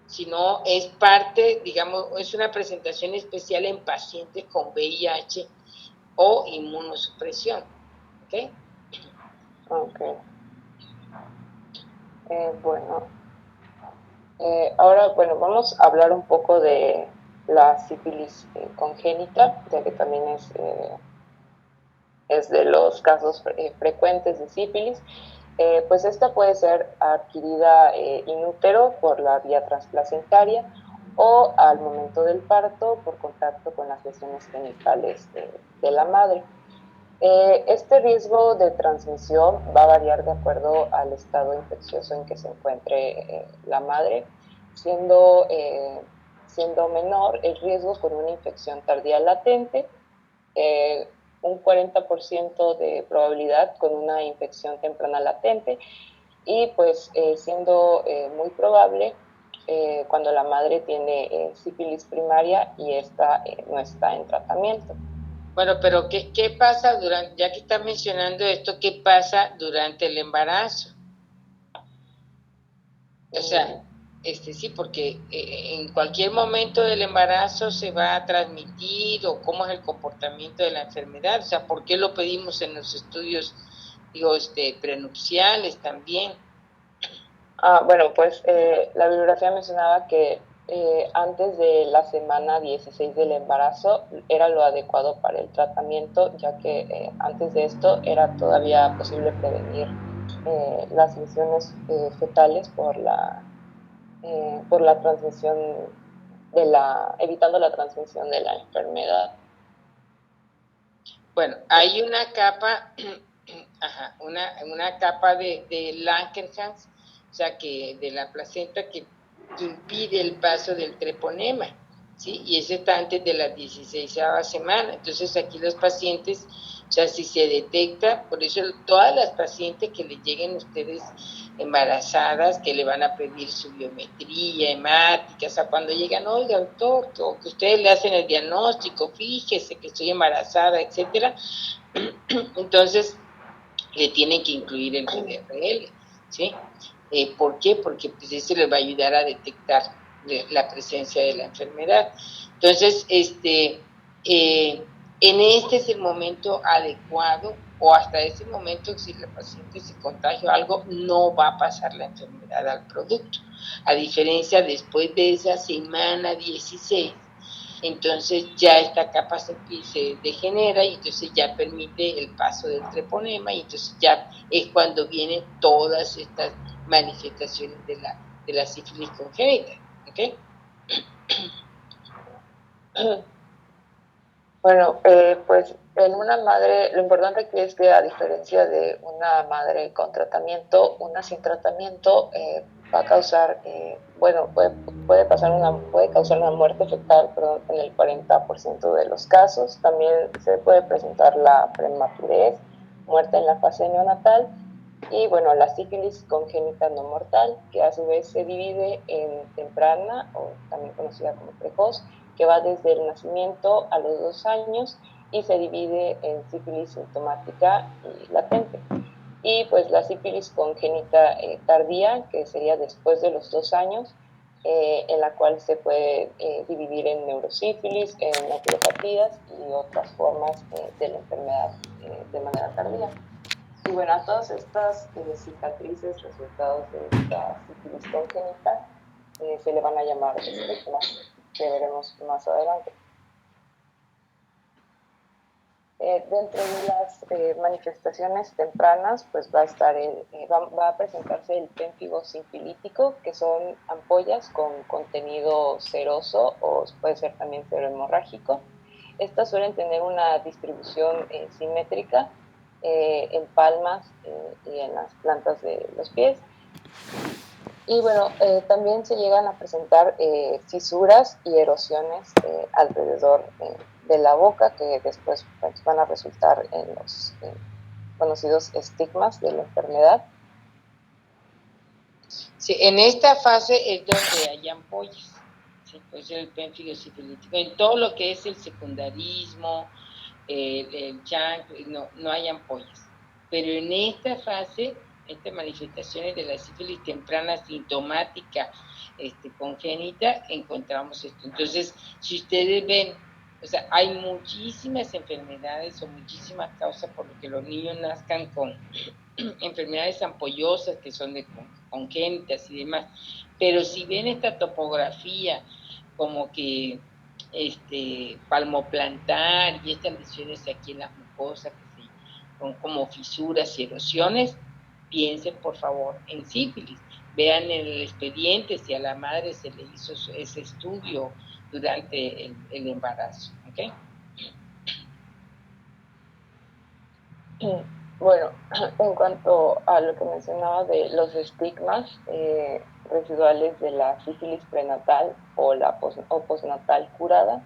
sino es parte, digamos, es una presentación especial en pacientes con VIH o inmunosupresión, ¿ok? Ok. Bueno, ahora, bueno, vamos a hablar un poco de la sífilis congénita, ya que también es de los casos frecuentes de sífilis. Pues esta puede ser adquirida in utero por la vía transplacentaria o al momento del parto por contacto con las lesiones genitales de la madre. Este riesgo de transmisión va a variar de acuerdo al estado infeccioso en que se encuentre la madre, siendo menor el riesgo con una infección tardía latente, un 40% de probabilidad con una infección temprana latente y pues siendo muy probable cuando la madre tiene sífilis primaria y esta no está en tratamiento. Bueno, pero ¿qué pasa durante, ya que estás mencionando esto, qué pasa durante el embarazo? O sea, sí, porque en cualquier momento del embarazo se va a transmitir o cómo es el comportamiento de la enfermedad, o sea, ¿por qué lo pedimos en los estudios, digo, prenupciales también? Bueno, pues la bibliografía mencionaba que antes de la semana 16 del embarazo era lo adecuado para el tratamiento, ya que antes de esto era todavía posible prevenir las lesiones fetales por la transmisión evitando la transmisión de la enfermedad. Bueno, hay una capa, una capa de Langerhans, o sea, que de la placenta que impide el paso del treponema, ¿sí? Y ese está antes de la 16ª semana. Entonces aquí los pacientes, o sea, si se detecta, por eso todas las pacientes que le lleguen a ustedes embarazadas, que le van a pedir su biometría hemática, o sea, cuando llegan, oiga, doctor, o que ustedes le hacen el diagnóstico, fíjese que estoy embarazada, etcétera, entonces le tienen que incluir el VDRL, ¿sí? ¿Por qué? Porque pues eso les va a ayudar a detectar la presencia de la enfermedad. Entonces, en este es el momento adecuado, o hasta ese momento, si el paciente se contagia o algo, no va a pasar la enfermedad al producto. A diferencia después de esa semana 16, entonces ya esta capa se degenera y entonces ya permite el paso del treponema y entonces ya es cuando vienen todas estas manifestaciones de la sífilis congénita. ¿Ok? Bueno, pues en una madre, lo importante aquí es que a diferencia de una madre con tratamiento, una sin tratamiento va a causar, bueno, puede causar una muerte fetal, perdón, en el 40% de los casos. También se puede presentar la prematurez, muerte en la fase neonatal y, bueno, la sífilis congénita no mortal, que a su vez se divide en temprana o también conocida como precoz, que va desde el nacimiento a los 2 años y se divide en sífilis sintomática y latente. Y pues la sífilis congénita tardía, que sería después de los 2 años, en la cual se puede dividir en neurosífilis, en oculopatías y otras formas de la enfermedad de manera tardía. Y bueno, a todas estas cicatrices resultados de esta sífilis congénita se le van a llamar estigmas, que veremos más adelante. Dentro de las manifestaciones tempranas, pues va a presentarse el pénfigo sinfilítico, que son ampollas con contenido seroso o puede ser también serohemorrágico. Estas suelen tener una distribución simétrica en palmas y en las plantas de los pies. Y bueno, también se llegan a presentar fisuras y erosiones alrededor de la boca, que después pues, van a resultar en los conocidos estigmas de la enfermedad. Sí, en esta fase es donde hay ampollas, ¿sí? Puede ser el pénfigo sifilítico. En todo lo que es el secundarismo, el chancro, no hay ampollas. Pero en esta fase, estas manifestaciones de la sífilis temprana sintomática congénita, encontramos esto. Entonces, si ustedes ven, o sea, hay muchísimas enfermedades o muchísimas causas por las que los niños nazcan con enfermedades ampollosas que son de congénitas y demás, pero si ven esta topografía como que palmoplantar y estas lesiones aquí en las mucosas que son como fisuras y erosiones, piensen por favor en sífilis, vean en el expediente si a la madre se le hizo ese estudio durante el embarazo, ¿ok? Bueno, en cuanto a lo que mencionaba de los estigmas residuales de la sífilis prenatal o postnatal curada,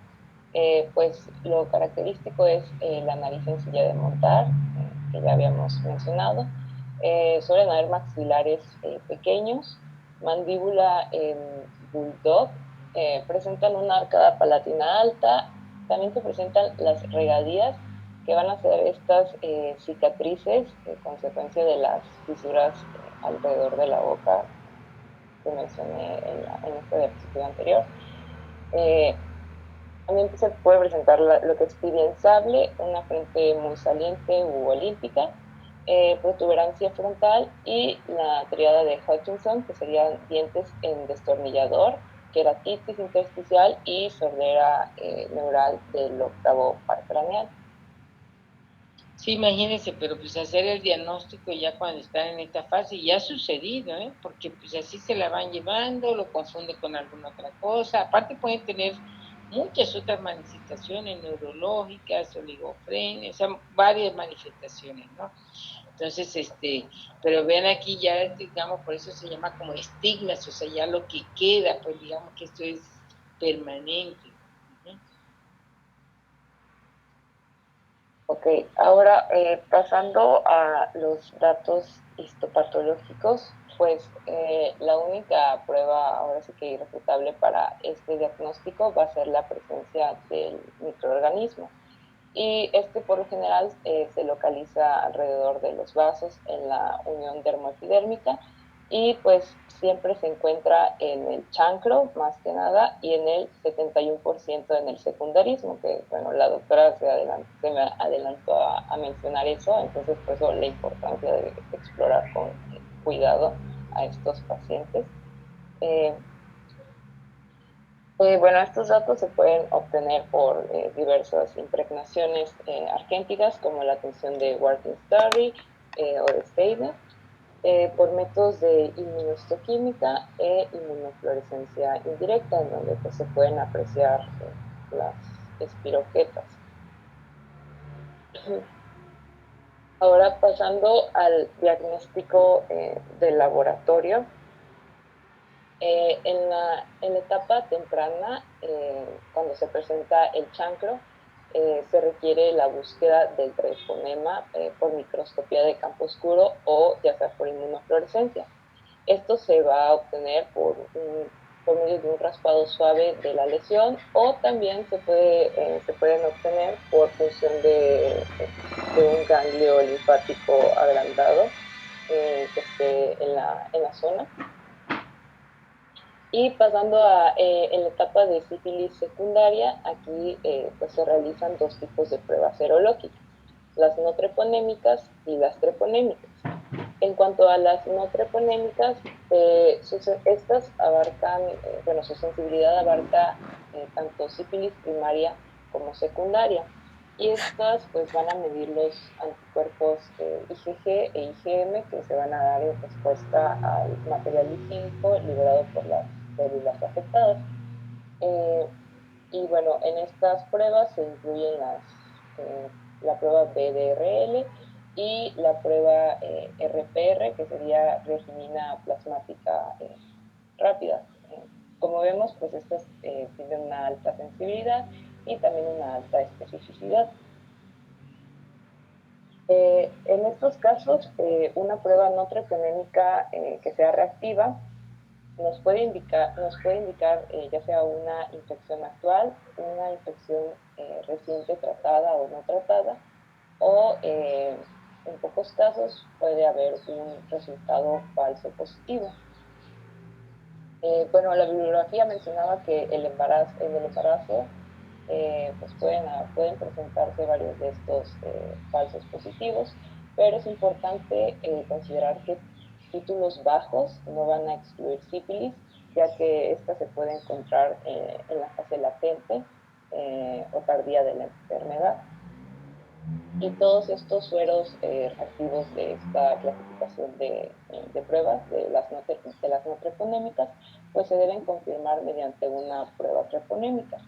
pues lo característico es la nariz sencilla de montar, que ya habíamos mencionado. Suelen haber maxilares pequeños, mandíbula en bulldog, presentan una arcada palatina alta, también se presentan las regadías, que van a ser estas cicatrices consecuencia de las fisuras alrededor de la boca que mencioné en esta diapositiva anterior. También se puede presentar lo que es tibia sable, una frente muy saliente u olímpica, protuberancia frontal y la triada de Hutchinson, que serían dientes en destornillador, queratitis intersticial y sordera neural del octavo par craneal. Sí, imagínense, pero pues hacer el diagnóstico ya cuando están en esta fase, ya ha sucedido, porque pues así se la van llevando, lo confunde con alguna otra cosa, aparte pueden tener muchas otras manifestaciones neurológicas, oligofrenia, o sea, varias manifestaciones, ¿no? Entonces, pero vean aquí ya, digamos, por eso se llama como estigmas, o sea, ya lo que queda, pues digamos que esto es permanente. Ok, ahora pasando a los datos histopatológicos, pues la única prueba ahora sí que irrefutable para este diagnóstico va a ser la presencia del microorganismo. Y por lo general se localiza alrededor de los vasos en la unión dermoepidérmica y pues siempre se encuentra en el chancro, más que nada, y en el 71% en el secundarismo, que bueno, la doctora se me adelantó a mencionar eso, entonces por eso la importancia de explorar con cuidado a estos pacientes. Eh, bueno, estos datos se pueden obtener por diversas impregnaciones argénticas, como la tensión de Wartin-Starry o de Steiner, por métodos de inmunohistoquímica e inmunofluorescencia indirecta, en donde pues, se pueden apreciar las espiroquetas. Ahora pasando al diagnóstico del laboratorio. En la etapa temprana, cuando se presenta el chancro, se requiere la búsqueda del treponema por microscopía de campo oscuro o ya sea por inmunofluorescencia. Esto se va a obtener por medio de un raspado suave de la lesión o también se pueden obtener por función de un ganglio linfático agrandado que esté en la zona. Y pasando en la etapa de sífilis secundaria, aquí pues se realizan dos tipos de pruebas serológicas, las no treponémicas y las treponémicas. En cuanto a las no treponémicas, estas abarcan, bueno, su sensibilidad abarca tanto sífilis primaria como secundaria. Y estas pues van a medir los anticuerpos IgG e IgM que se van a dar en respuesta al material lipídico liberado por las células afectadas. Y bueno, en estas pruebas se incluyen la prueba BDRL y la prueba RPR, que sería reginina plasmática rápida. Como vemos, pues estas tienen una alta sensibilidad y también una alta especificidad. En estos casos, una prueba no treponémica que sea reactiva nos puede indicar ya sea una infección actual, una infección reciente tratada o no tratada, o en pocos casos puede haber un resultado falso positivo. Bueno, la bibliografía mencionaba que en el embarazo pues pueden presentarse varios de estos falsos positivos, pero es importante considerar que títulos bajos no van a excluir sífilis, ya que esta se puede encontrar en la fase latente o tardía de la enfermedad. Y todos estos sueros reactivos de esta clasificación de pruebas de las no treponémicas, pues se deben confirmar mediante una prueba treponémica.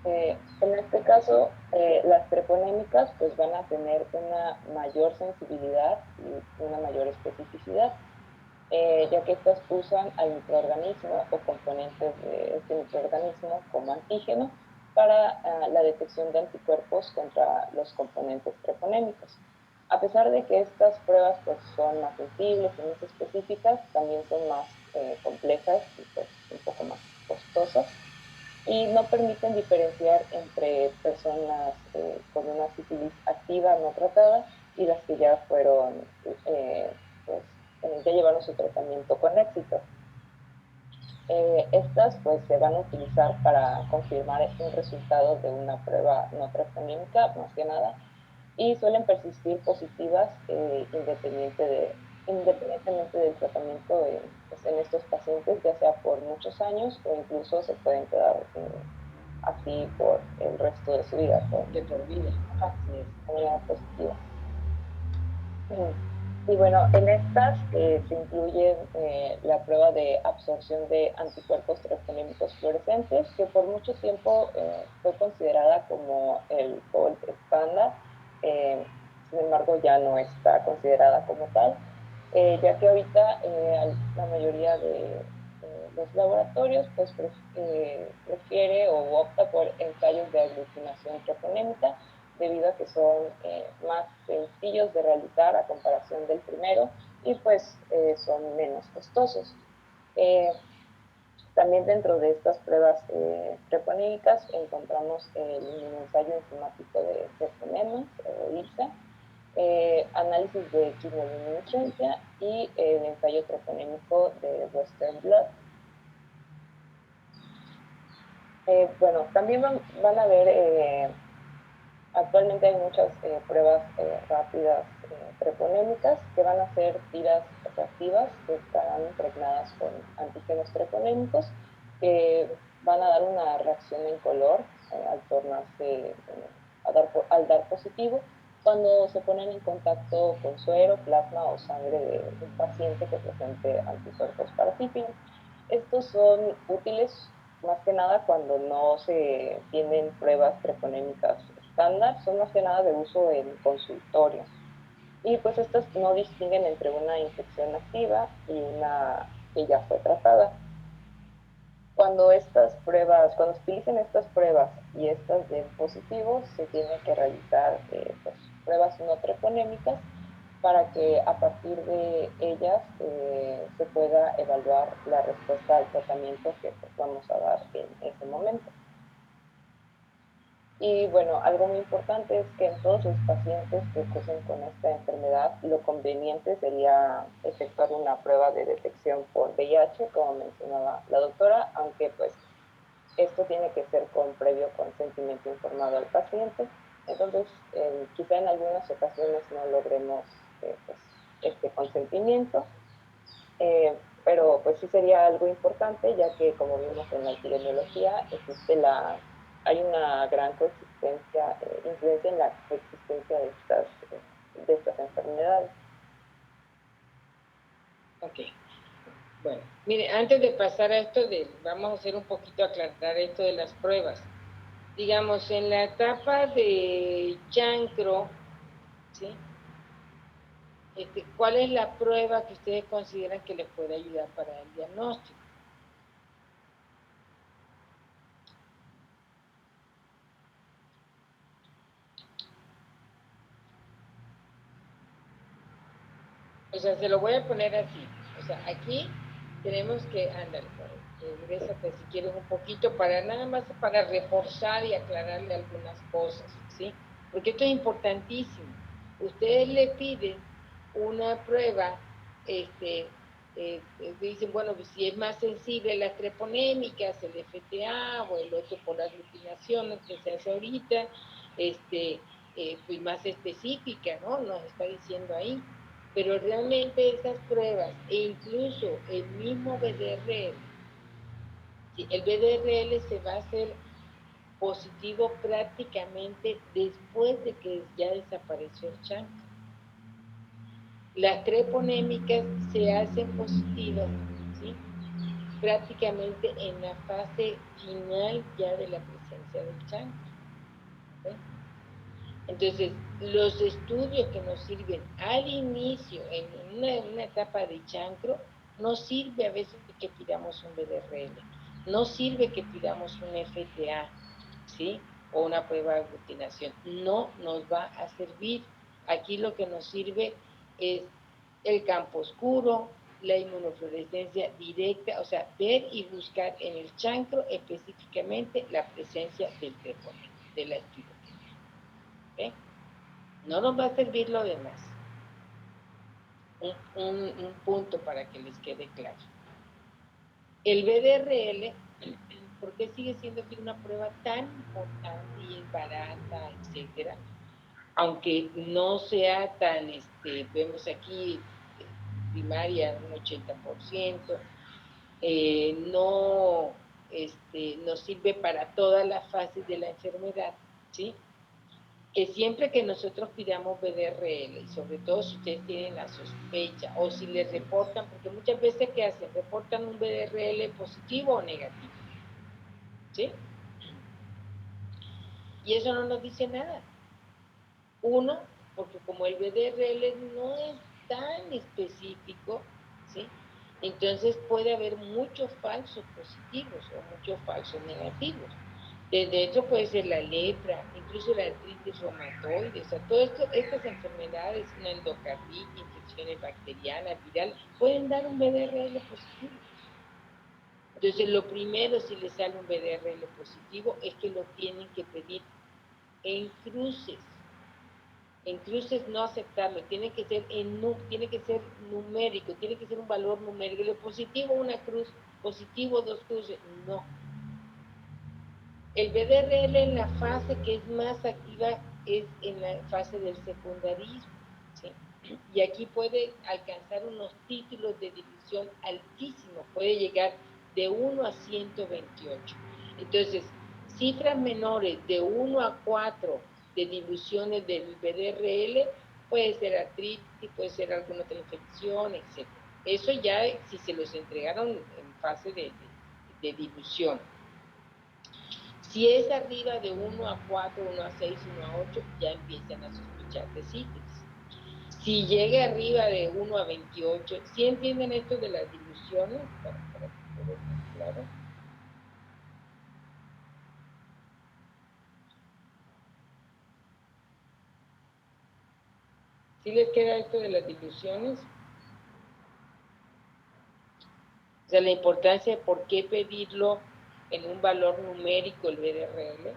En este caso, las treponémicas pues van a tener una mayor sensibilidad y una mayor especificidad, ya que estas usan al microorganismo o componentes de este microorganismo como antígeno para la detección de anticuerpos contra los componentes treponémicos. A pesar de que estas pruebas pues, son más sensibles y más específicas, también son más complejas y pues, un poco más costosas y no permiten diferenciar entre personas con una sífilis activa no tratada y las que ya fueron, pues, ya llevaron su tratamiento con éxito. Estas pues se van a utilizar para confirmar un resultado de una prueba no treponémica, más que nada, y suelen persistir positivas independientemente del tratamiento pues, en estos pacientes, ya sea por muchos años o incluso se pueden quedar así por el resto de su vida. De por vida. Así es, de manera positiva. Y bueno, en estas se incluye la prueba de absorción de anticuerpos treponémicos fluorescentes, que por mucho tiempo fue considerada como el gold estándar, sin embargo ya no está considerada como tal, ya que ahorita la mayoría de los laboratorios pues prefiere o opta por ensayos de aglutinación treponémica, debido a que son más sencillos de realizar a comparación del primero y pues son menos costosos. También dentro de estas pruebas treponémicas encontramos el inmunoensayo enzimático de treponemas o INSA, análisis de quimioluminiscencia y el ensayo troponímico de Western blot. Bueno, también van a ver, actualmente hay muchas pruebas rápidas treponémicas que van a ser tiras reactivas que estarán impregnadas con antígenos treponémicos que van a dar una reacción en color al tornarse, al dar positivo cuando se ponen en contacto con suero, plasma o sangre de un paciente que presente anticuerpos para sífilis. Estos son útiles más que nada cuando no se tienen pruebas treponémicas estándar, son más que nada de uso en consultorio. Y pues estas no distinguen entre una infección activa y una que ya fue tratada. Cuando cuando se utilicen estas pruebas y estas den positivo, se tiene que realizar pues, pruebas no treponémicas para que a partir de ellas se pueda evaluar la respuesta al tratamiento que pues, vamos a dar en ese momento. Y bueno, algo muy importante es que en todos los pacientes que cursen con esta enfermedad, lo conveniente sería efectuar una prueba de detección por VIH, como mencionaba la doctora, aunque pues esto tiene que ser con previo consentimiento informado al paciente. Entonces, quizá en algunas ocasiones no logremos pues, este consentimiento, pero pues sí sería algo importante, ya que como vimos en la epidemiología, hay una gran incidencia en la coexistencia de estas enfermedades. Ok. Bueno, mire, antes de pasar a esto, vamos a hacer un poquito aclarar esto de las pruebas. Digamos, en la etapa de chancro, ¿sí? ¿Cuál es la prueba que ustedes consideran que les puede ayudar para el diagnóstico? O sea, se lo voy a poner así. O sea, aquí tenemos que, ándale, regrésate si quieres un poquito para nada más para reforzar y aclararle algunas cosas, ¿sí? Porque esto es importantísimo. Ustedes le piden una prueba, dicen, bueno, pues si es más sensible las treponémicas, el FTA o el otro por las aglutinaciones que se hace ahorita, pues más específica, ¿no? Nos está diciendo ahí. Pero realmente esas pruebas, e incluso el mismo BDRL, ¿sí? El BDRL se va a hacer positivo prácticamente después de que ya desapareció el chancro. Las treponémicas se hacen positivas, ¿sí? Prácticamente en la fase final ya de la presencia del chancro, ¿sí? Entonces, los estudios que nos sirven al inicio, en una etapa de chancro, no sirve a veces que pidamos un BDRL, no sirve que pidamos un FTA, ¿sí? O una prueba de aglutinación. No nos va a servir. Aquí lo que nos sirve es el campo oscuro, la inmunofluorescencia directa, o sea, ver y buscar en el chancro específicamente la presencia del treponema, de la espiroquimia. ¿Okay? No nos va a servir lo demás. Un punto para que les quede claro. El BDRL, ¿por qué sigue siendo una prueba tan importante y es barata, etcétera? Aunque no sea tan, vemos aquí, primaria un 80%, no nos sirve para todas las fases de la enfermedad, ¿sí? Que siempre que nosotros pidamos BDRL, y sobre todo si ustedes tienen la sospecha, o si les reportan, porque muchas veces, ¿qué hacen? Reportan un BDRL positivo o negativo, ¿sí? Y eso no nos dice nada. Uno, porque como el BDRL no es tan específico, ¿sí? Entonces puede haber muchos falsos positivos o muchos falsos negativos. De hecho puede ser la lepra, incluso la artritis reumatoide, o sea, todas estas enfermedades, una endocarditis, infecciones bacterianas, virales, pueden dar un BDRL positivo. Entonces lo primero, si les sale un BDRL positivo, es que lo tienen que pedir en cruces. En cruces no aceptarlo, tiene que ser tiene que ser numérico, tiene que ser un valor numérico. Lo positivo, una cruz, positivo, 2 cruces, no. El BDRL en la fase que es más activa es en la fase del secundarismo, ¿sí? Y aquí puede alcanzar unos títulos de dilución altísimos, puede llegar de 1 a 128. Entonces, cifras menores de 1 a 4 de diluciones del BDRL puede ser artritis, puede ser alguna otra infección, etc. Eso ya si se los entregaron en fase de dilución. Si es arriba de 1 a 4, 1 a 6, 1 a 8, ya empiezan a sospechar de sífilis. Si llega arriba de 1 a 28, ¿sí entienden esto de las diluciones? Para que quede más claro. ¿Sí les queda esto de las diluciones? O sea, la importancia de por qué pedirlo en un valor numérico el BDRL.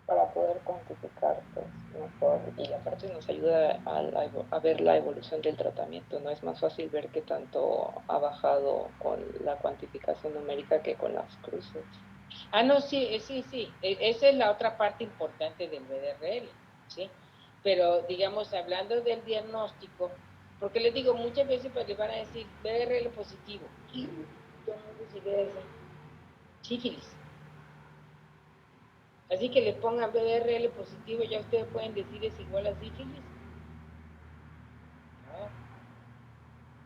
Para poder cuantificar pues, mejor, y aparte nos ayuda a ver la evolución del tratamiento, ¿no? Es más fácil ver qué tanto ha bajado con la cuantificación numérica que con las cruces. Ah, no, sí, sí. Esa es la otra parte importante del BDRL, ¿sí? Pero, digamos, hablando del diagnóstico, porque les digo, muchas veces pues, les van a decir BDRL positivo. Y todo el mundo se queda así, sífilis. Así que le pongan BDRL positivo, ya ustedes pueden decir es igual a sífilis. No.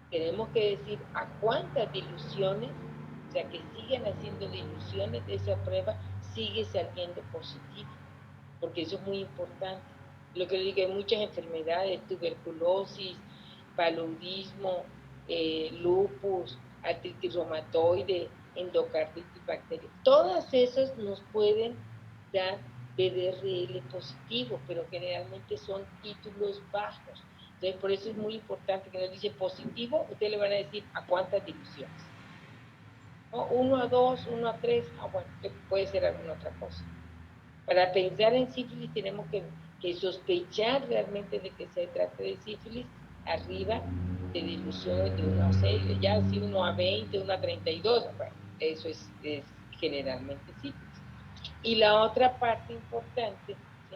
Tenemos que decir a cuántas diluciones, o sea, que siguen haciendo diluciones de esa prueba, sigue saliendo positivo, porque eso es muy importante. Lo que digo, hay muchas enfermedades, tuberculosis, paludismo, lupus, artritis reumatoide, endocarditis bacteriana, todas esas nos pueden dar BDRL positivo, pero generalmente son títulos bajos. Entonces, por eso es muy importante que nos dice positivo, ustedes le van a decir a cuántas diluciones. ¿No? 1 a 2, 1 a 3, bueno, puede ser alguna otra cosa. Para pensar en sífilis tenemos que sospechar realmente de que se trata de sífilis arriba de diluciones de 1 a 6, ya si 1 a 20, 1 a 32, bueno, eso es generalmente sífilis. Y la otra parte importante, ¿sí?,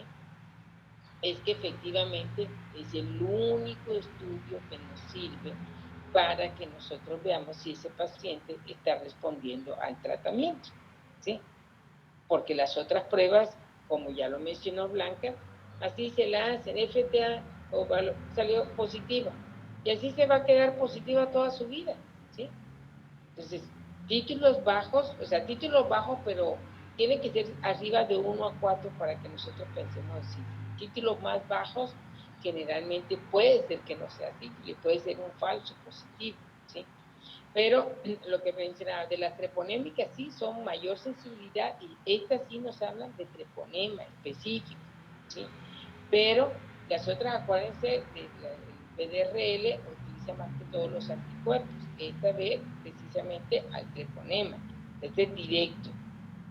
es que efectivamente es el único estudio que nos sirve para que nosotros veamos si ese paciente está respondiendo al tratamiento, ¿sí? Porque las otras pruebas, como ya lo mencionó Blanca, así se la hacen, FTA o salió positiva, y así se va a quedar positiva toda su vida, ¿sí? Entonces, títulos bajos, o sea, títulos bajos, pero tiene que ser arriba de 1 a 4 para que nosotros pensemos así. Títulos más bajos, generalmente puede ser que no sea sífilis, puede ser un falso positivo, ¿sí? Pero lo que mencionaba de las treponémicas, sí, son mayor sensibilidad y estas sí nos hablan de treponema específico, ¿sí? Pero las otras, acuérdense, el PDRL utiliza más que todos los anticuerpos. Esta vez precisamente al treponema. Este es directo,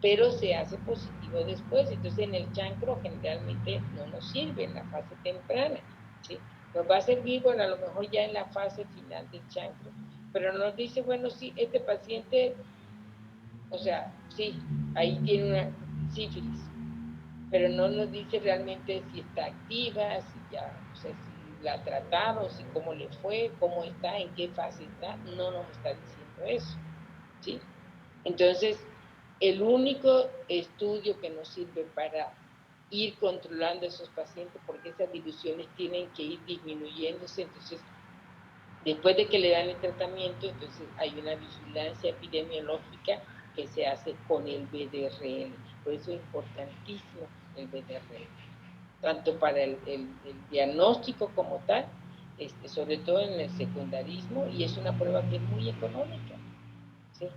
pero se hace positivo después. Entonces en el chancro generalmente no nos sirve en la fase temprana, ¿sí? Nos va a servir, bueno, a lo mejor ya en la fase final del chancro, pero nos dice, bueno, sí, este paciente, o sea, sí, ahí tiene una sífilis, pero no nos dice realmente si está activa, si ya, o sea, si la trataron, si cómo le fue, cómo está, en qué fase está, no nos está diciendo eso, ¿sí? Entonces, el único estudio que nos sirve para ir controlando a esos pacientes, porque esas diluciones tienen que ir disminuyéndose, entonces, después de que le dan el tratamiento, entonces hay una vigilancia epidemiológica que se hace con el BDRL. Por eso es importantísimo el BDRL, tanto para el diagnóstico como tal, sobre todo en el secundarismo, y es una prueba que es muy económica, ¿sí?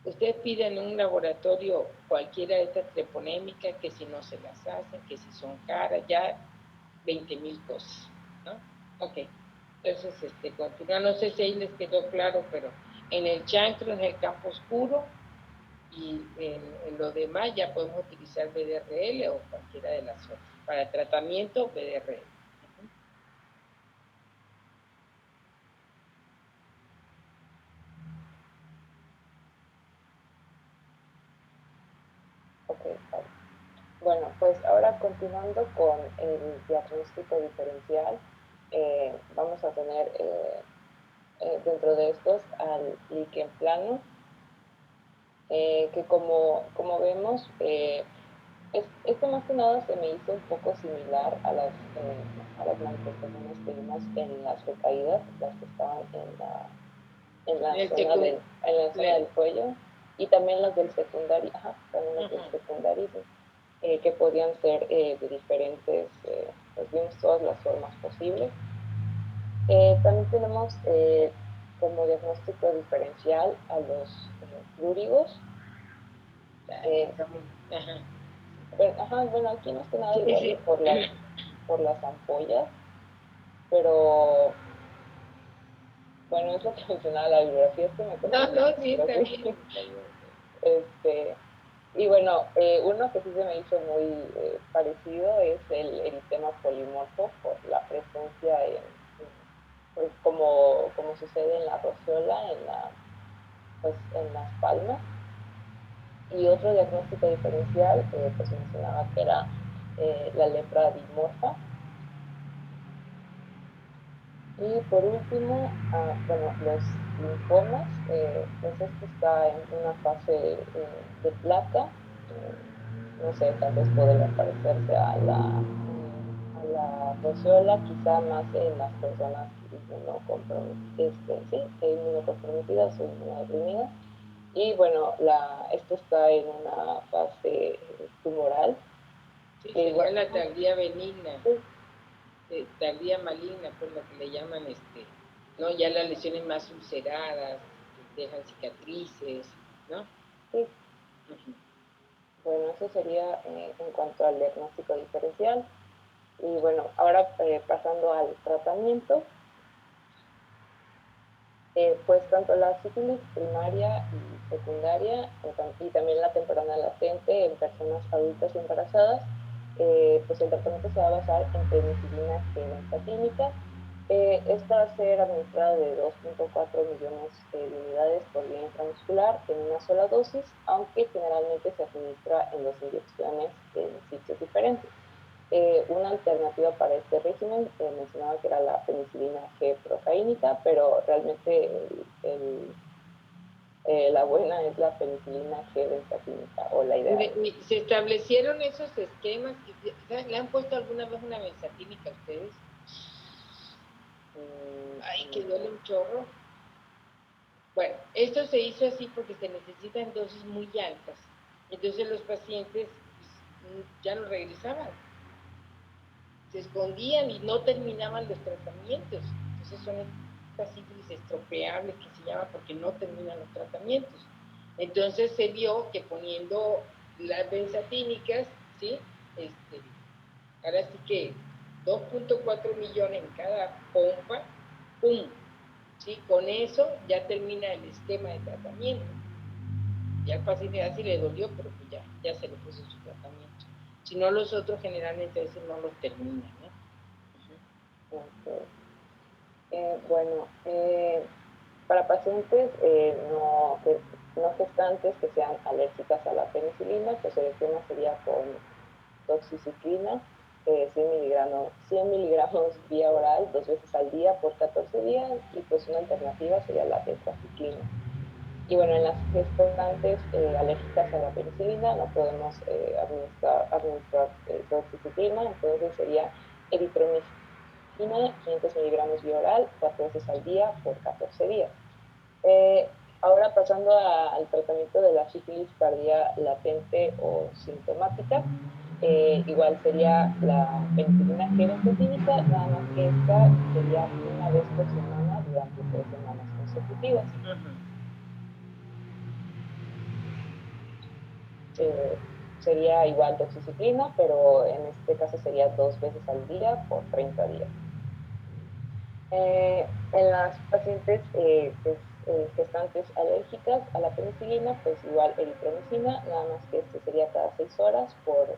Ustedes piden en un laboratorio cualquiera de estas treponémicas, que si no se las hacen, que si son caras, ya 20,000 cosas, ¿no? Ok, entonces continúa, no sé si ahí les quedó claro, pero en el chancro, en el campo oscuro, Y en lo demás ya podemos utilizar BDRL o cualquiera de las otras. Para el tratamiento, BDRL. Ok, vale. Bueno, pues ahora continuando con el diagnóstico diferencial, vamos a tener dentro de estos al líquen plano, que como vemos, esto más que nada se me hizo un poco similar a las manifestaciones que vimos en las recaídas, las que estaban en la zona del cuello, y también las del secundario, también las del secundarismo, que podían ser de diferentes, pues vimos todas las formas posibles. También tenemos como diagnóstico diferencial a los plúrigos. Bueno, aquí más que nada igual por las ampollas, pero bueno, es lo que mencionaba la bibliografía, es que me No, sí, está bien. Y bueno, uno que sí se me hizo muy parecido es el eritema polimorfo por la presencia pues como sucede en la roceola, pues en las palmas. Y otro diagnóstico diferencial, pues mencionaba que era la lepra dimorfa. Y por último, bueno, los linfomas, pues esto está en una fase de placa, no sé, tal vez podría parecerse a la roceola, quizá más en las personas inmunocomprometidas o inmunodeprimidas. Y bueno, esto está en una fase tumoral. Sí, sería la tardía benigna. Sí. Tardía maligna, pues lo que le llaman, ¿no? Ya las lesiones más ulceradas, que dejan cicatrices, ¿no? Sí. Bueno, eso sería en cuanto al diagnóstico diferencial. Y bueno, ahora pasando al tratamiento, pues tanto la sífilis primaria y secundaria y también la temprana latente en personas adultas y embarazadas, pues el tratamiento se va a basar en penicilina G benzatínica. Esta va a ser administrada de 2.4 millones de unidades por vía intramuscular en una sola dosis, aunque generalmente se administra en 2 inyecciones en sitios diferentes. Una alternativa para este régimen mencionaba que era la penicilina G procaínica, pero realmente la buena es la penicilina G benzatínica, o la ideal. ¿Se establecieron esos esquemas? ¿Le han puesto alguna vez una benzatínica a ustedes? Ay, que duele un chorro. Bueno, esto se hizo así porque se necesitan dosis muy altas. Entonces los pacientes pues, ya no regresaban. Se escondían y no terminaban los tratamientos. Entonces son estas sífilis estropeables que se llama porque no terminan los tratamientos. Entonces se vio que poniendo las benzatínicas, ¿sí? Ahora sí que 2.4 millones en cada pompa, ¡pum! ¿Sí? Con eso ya termina el esquema de tratamiento. Ya al paciente así le dolió, pero pues ya se le puso su tratamiento. Si no, los otros generalmente a veces no los terminan, ¿no? Bueno, para pacientes no gestantes que sean alérgicas a la penicilina, pues el esquema sería con doxiciclina, 100 miligramos vía oral 2 veces al día por 14 días, y pues una alternativa sería la tetraciclina. Y bueno, en las gestantes alérgicas a la penicilina no podemos administrar doxiciclina, entonces sería eritromicina 500 miligramos vía oral 4 veces al día por 14 días. Ahora pasando al tratamiento de la sífilis tardía latente o sintomática, igual sería la penicilina G benzatínica, nada más que esta sería una vez por semana durante 3 semanas consecutivas. Sería igual doxiciclina, pero en este caso sería 2 veces al día por 30 días. En las pacientes gestantes alérgicas a la penicilina, pues igual eritromicina, nada más que este sería cada 6 horas por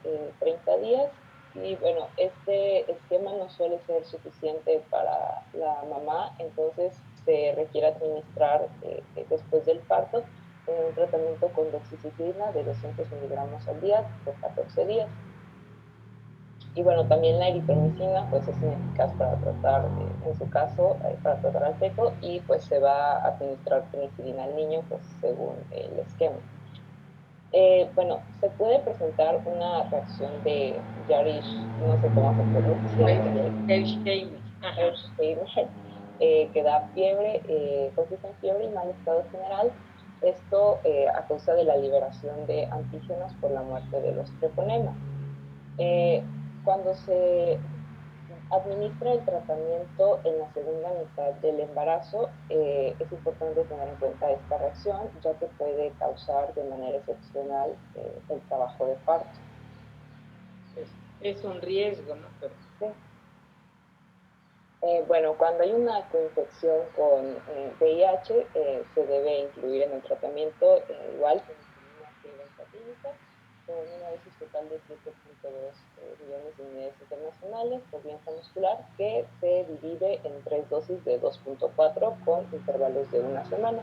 30 días. Y bueno, este esquema no suele ser suficiente para la mamá, entonces se requiere administrar después del parto un tratamiento con doxiciclina de 200 miligramos al día por 14 días. Y bueno, también la eritromicina pues es ineficaz para tratar, en su caso, para tratar al feto, y pues se va a administrar penicilina al niño pues según el esquema. Bueno, se puede presentar una reacción de Jarisch, no sé cómo se pronuncia, Hersheimer, que da fiebre, consiste en fiebre y mal estado general. Esto a causa de la liberación de antígenos por la muerte de los treponemas. Cuando se administra el tratamiento en la segunda mitad del embarazo, es importante tener en cuenta esta reacción, ya que puede causar de manera excepcional el trabajo de parto. Es un riesgo, ¿no? Pero, sí. Bueno, cuando hay una coinfección con VIH, se debe incluir en el tratamiento igual penicilina G benzatínica, con una dosis total de 7.2 millones de unidades internacionales por lienzo muscular, que se divide en 3 dosis de 2.4 con intervalos de una semana.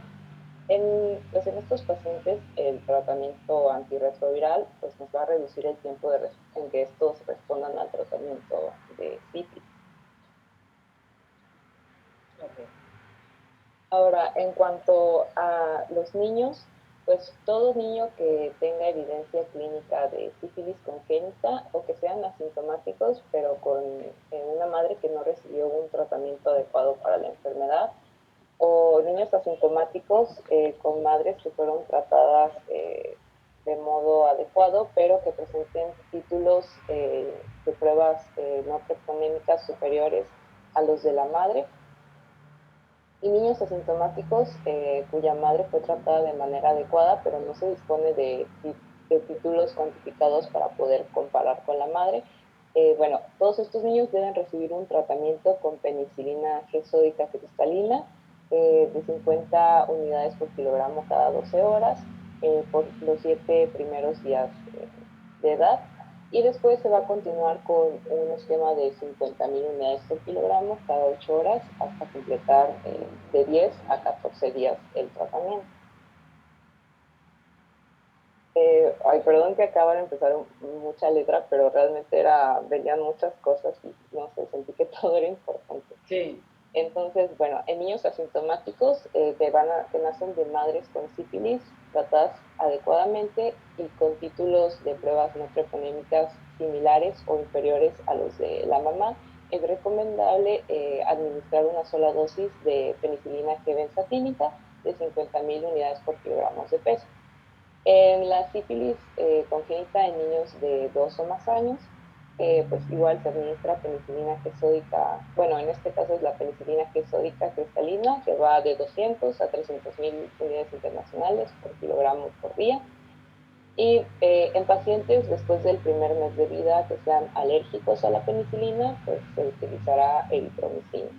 Pues en estos pacientes el tratamiento antirretroviral pues nos va a reducir el tiempo en que estos respondan al tratamiento de sífilis. okay. Ahora, en cuanto a los niños, pues todo niño que tenga evidencia clínica de sífilis congénita o que sean asintomáticos, pero con una madre que no recibió un tratamiento adecuado para la enfermedad, o niños asintomáticos con madres que fueron tratadas de modo adecuado, pero que presenten títulos de pruebas no treponémicas superiores a los de la madre, y niños asintomáticos cuya madre fue tratada de manera adecuada, pero no se dispone de títulos cuantificados para poder comparar con la madre. Bueno, todos estos niños deben recibir un tratamiento con penicilina G sódica cristalina de 50 unidades por kilogramo cada 12 horas por los 7 primeros días de edad. Y después se va a continuar con un esquema de 50.000 unidades por kilogramo cada 8 horas hasta completar de 10 a 14 días el tratamiento. Ay, perdón que acaba de empezar mucha letra, pero realmente venían muchas cosas y no sé, sentí que todo era importante. Sí. Entonces, bueno, en niños asintomáticos que nacen de madres con sífilis tratadas adecuadamente y con títulos de pruebas no treponémicas similares o inferiores a los de la mamá, es recomendable administrar una sola dosis de penicilina G benzatínica de 50.000 unidades por kilogramos de peso. En la sífilis congénita en niños de 2 o más años, pues igual se administra penicilina G sódica, bueno, en este caso es la penicilina G sódica cristalina, que va de 200 a 300.000 unidades internacionales por kilogramo por día. Y en pacientes después del primer mes de vida que sean alérgicos a la penicilina, pues se utilizará eritromicina.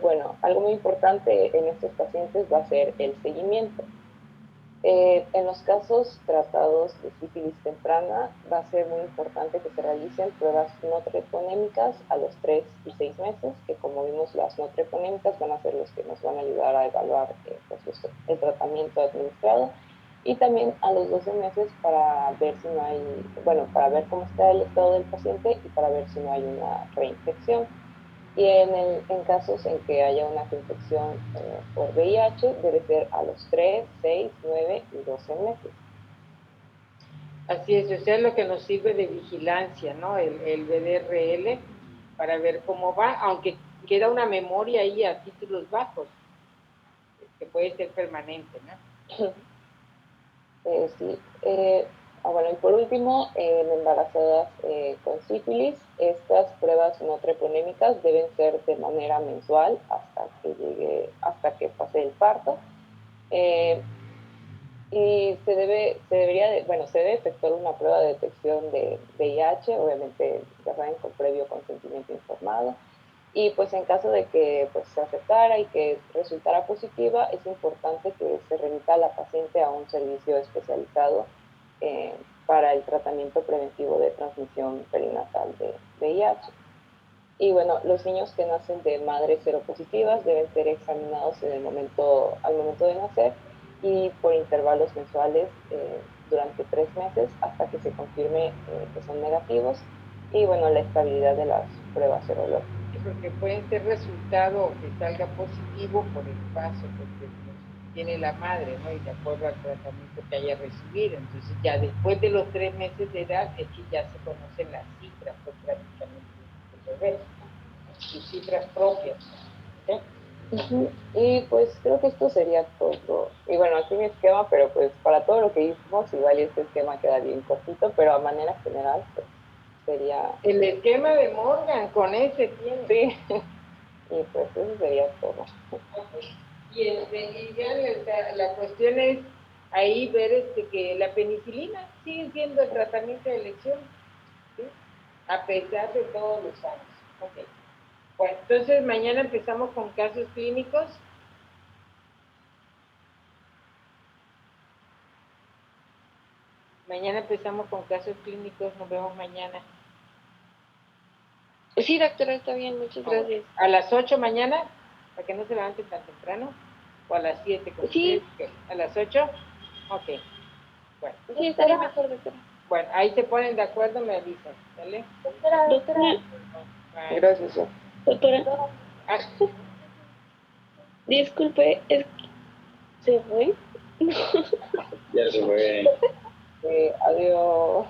Bueno, algo muy importante en estos pacientes va a ser el seguimiento. En los casos tratados de sífilis temprana va a ser muy importante que se realicen pruebas no treponémicas a los 3 y 6 meses, que como vimos las no treponémicas van a ser los que nos van a ayudar a evaluar pues, el tratamiento administrado, y también a los 12 meses para ver si no hay, bueno, para ver cómo está el estado del paciente y para ver si no hay una reinfección. Y en casos en que haya una infección por VIH, debe ser a los 3, 6, 9 y 12 meses. Así es, o sea, es lo que nos sirve de vigilancia, ¿no? El VDRL, para ver cómo va, aunque queda una memoria ahí a títulos bajos, que puede ser permanente, ¿no? Sí. Bueno, y por último, en embarazadas con sífilis, estas pruebas no treponémicas deben ser de manera mensual hasta que pase el parto. Y se debe efectuar una prueba de detección de VIH, obviamente, ya saben, con previo consentimiento informado. Y pues en caso de que pues, se aceptara y que resultara positiva, es importante que se remita a la paciente a un servicio especializado para el tratamiento preventivo de transmisión perinatal de VIH. Y bueno, los niños que nacen de madres seropositivas deben ser examinados al momento de nacer y por intervalos mensuales durante 3 meses hasta que se confirme que son negativos y bueno, la estabilidad de las pruebas serológicas. Porque pueden ser resultado que salga positivo por el paso porque tiene la madre, ¿no? Y de acuerdo al tratamiento que haya recibido. Entonces ya después de los 3 meses de edad es que ya se conocen las cifras, pues prácticamente del bebé, sus cifras propias. ¿Sí? Y pues creo que esto sería todo. Y bueno, aquí mi esquema, pero pues para todo lo que hicimos, igual este esquema queda bien cortito, pero a manera general, pues sería... El esquema de Morgan, con ese tiene. Sí, y pues eso sería todo. Y ya la cuestión es ahí ver que la penicilina sigue siendo el tratamiento de elección, ¿sí? A pesar de todos los años. Okay. Bueno, entonces mañana empezamos con casos clínicos. Mañana empezamos con casos clínicos, nos vemos mañana. Sí, doctora, está bien, muchas gracias. ¿A las 8 mañana? Para que no se levanten tan temprano. ¿O a las 7? Sí. ¿A las 8? Ok. Bueno. Sí, estaría mejor, doctora. Bueno, ahí se ponen de acuerdo, me avisan, ¿vale? Doctora, Gracias. doctora, Ah, disculpe, es que se fue. Ya se fue. Adiós.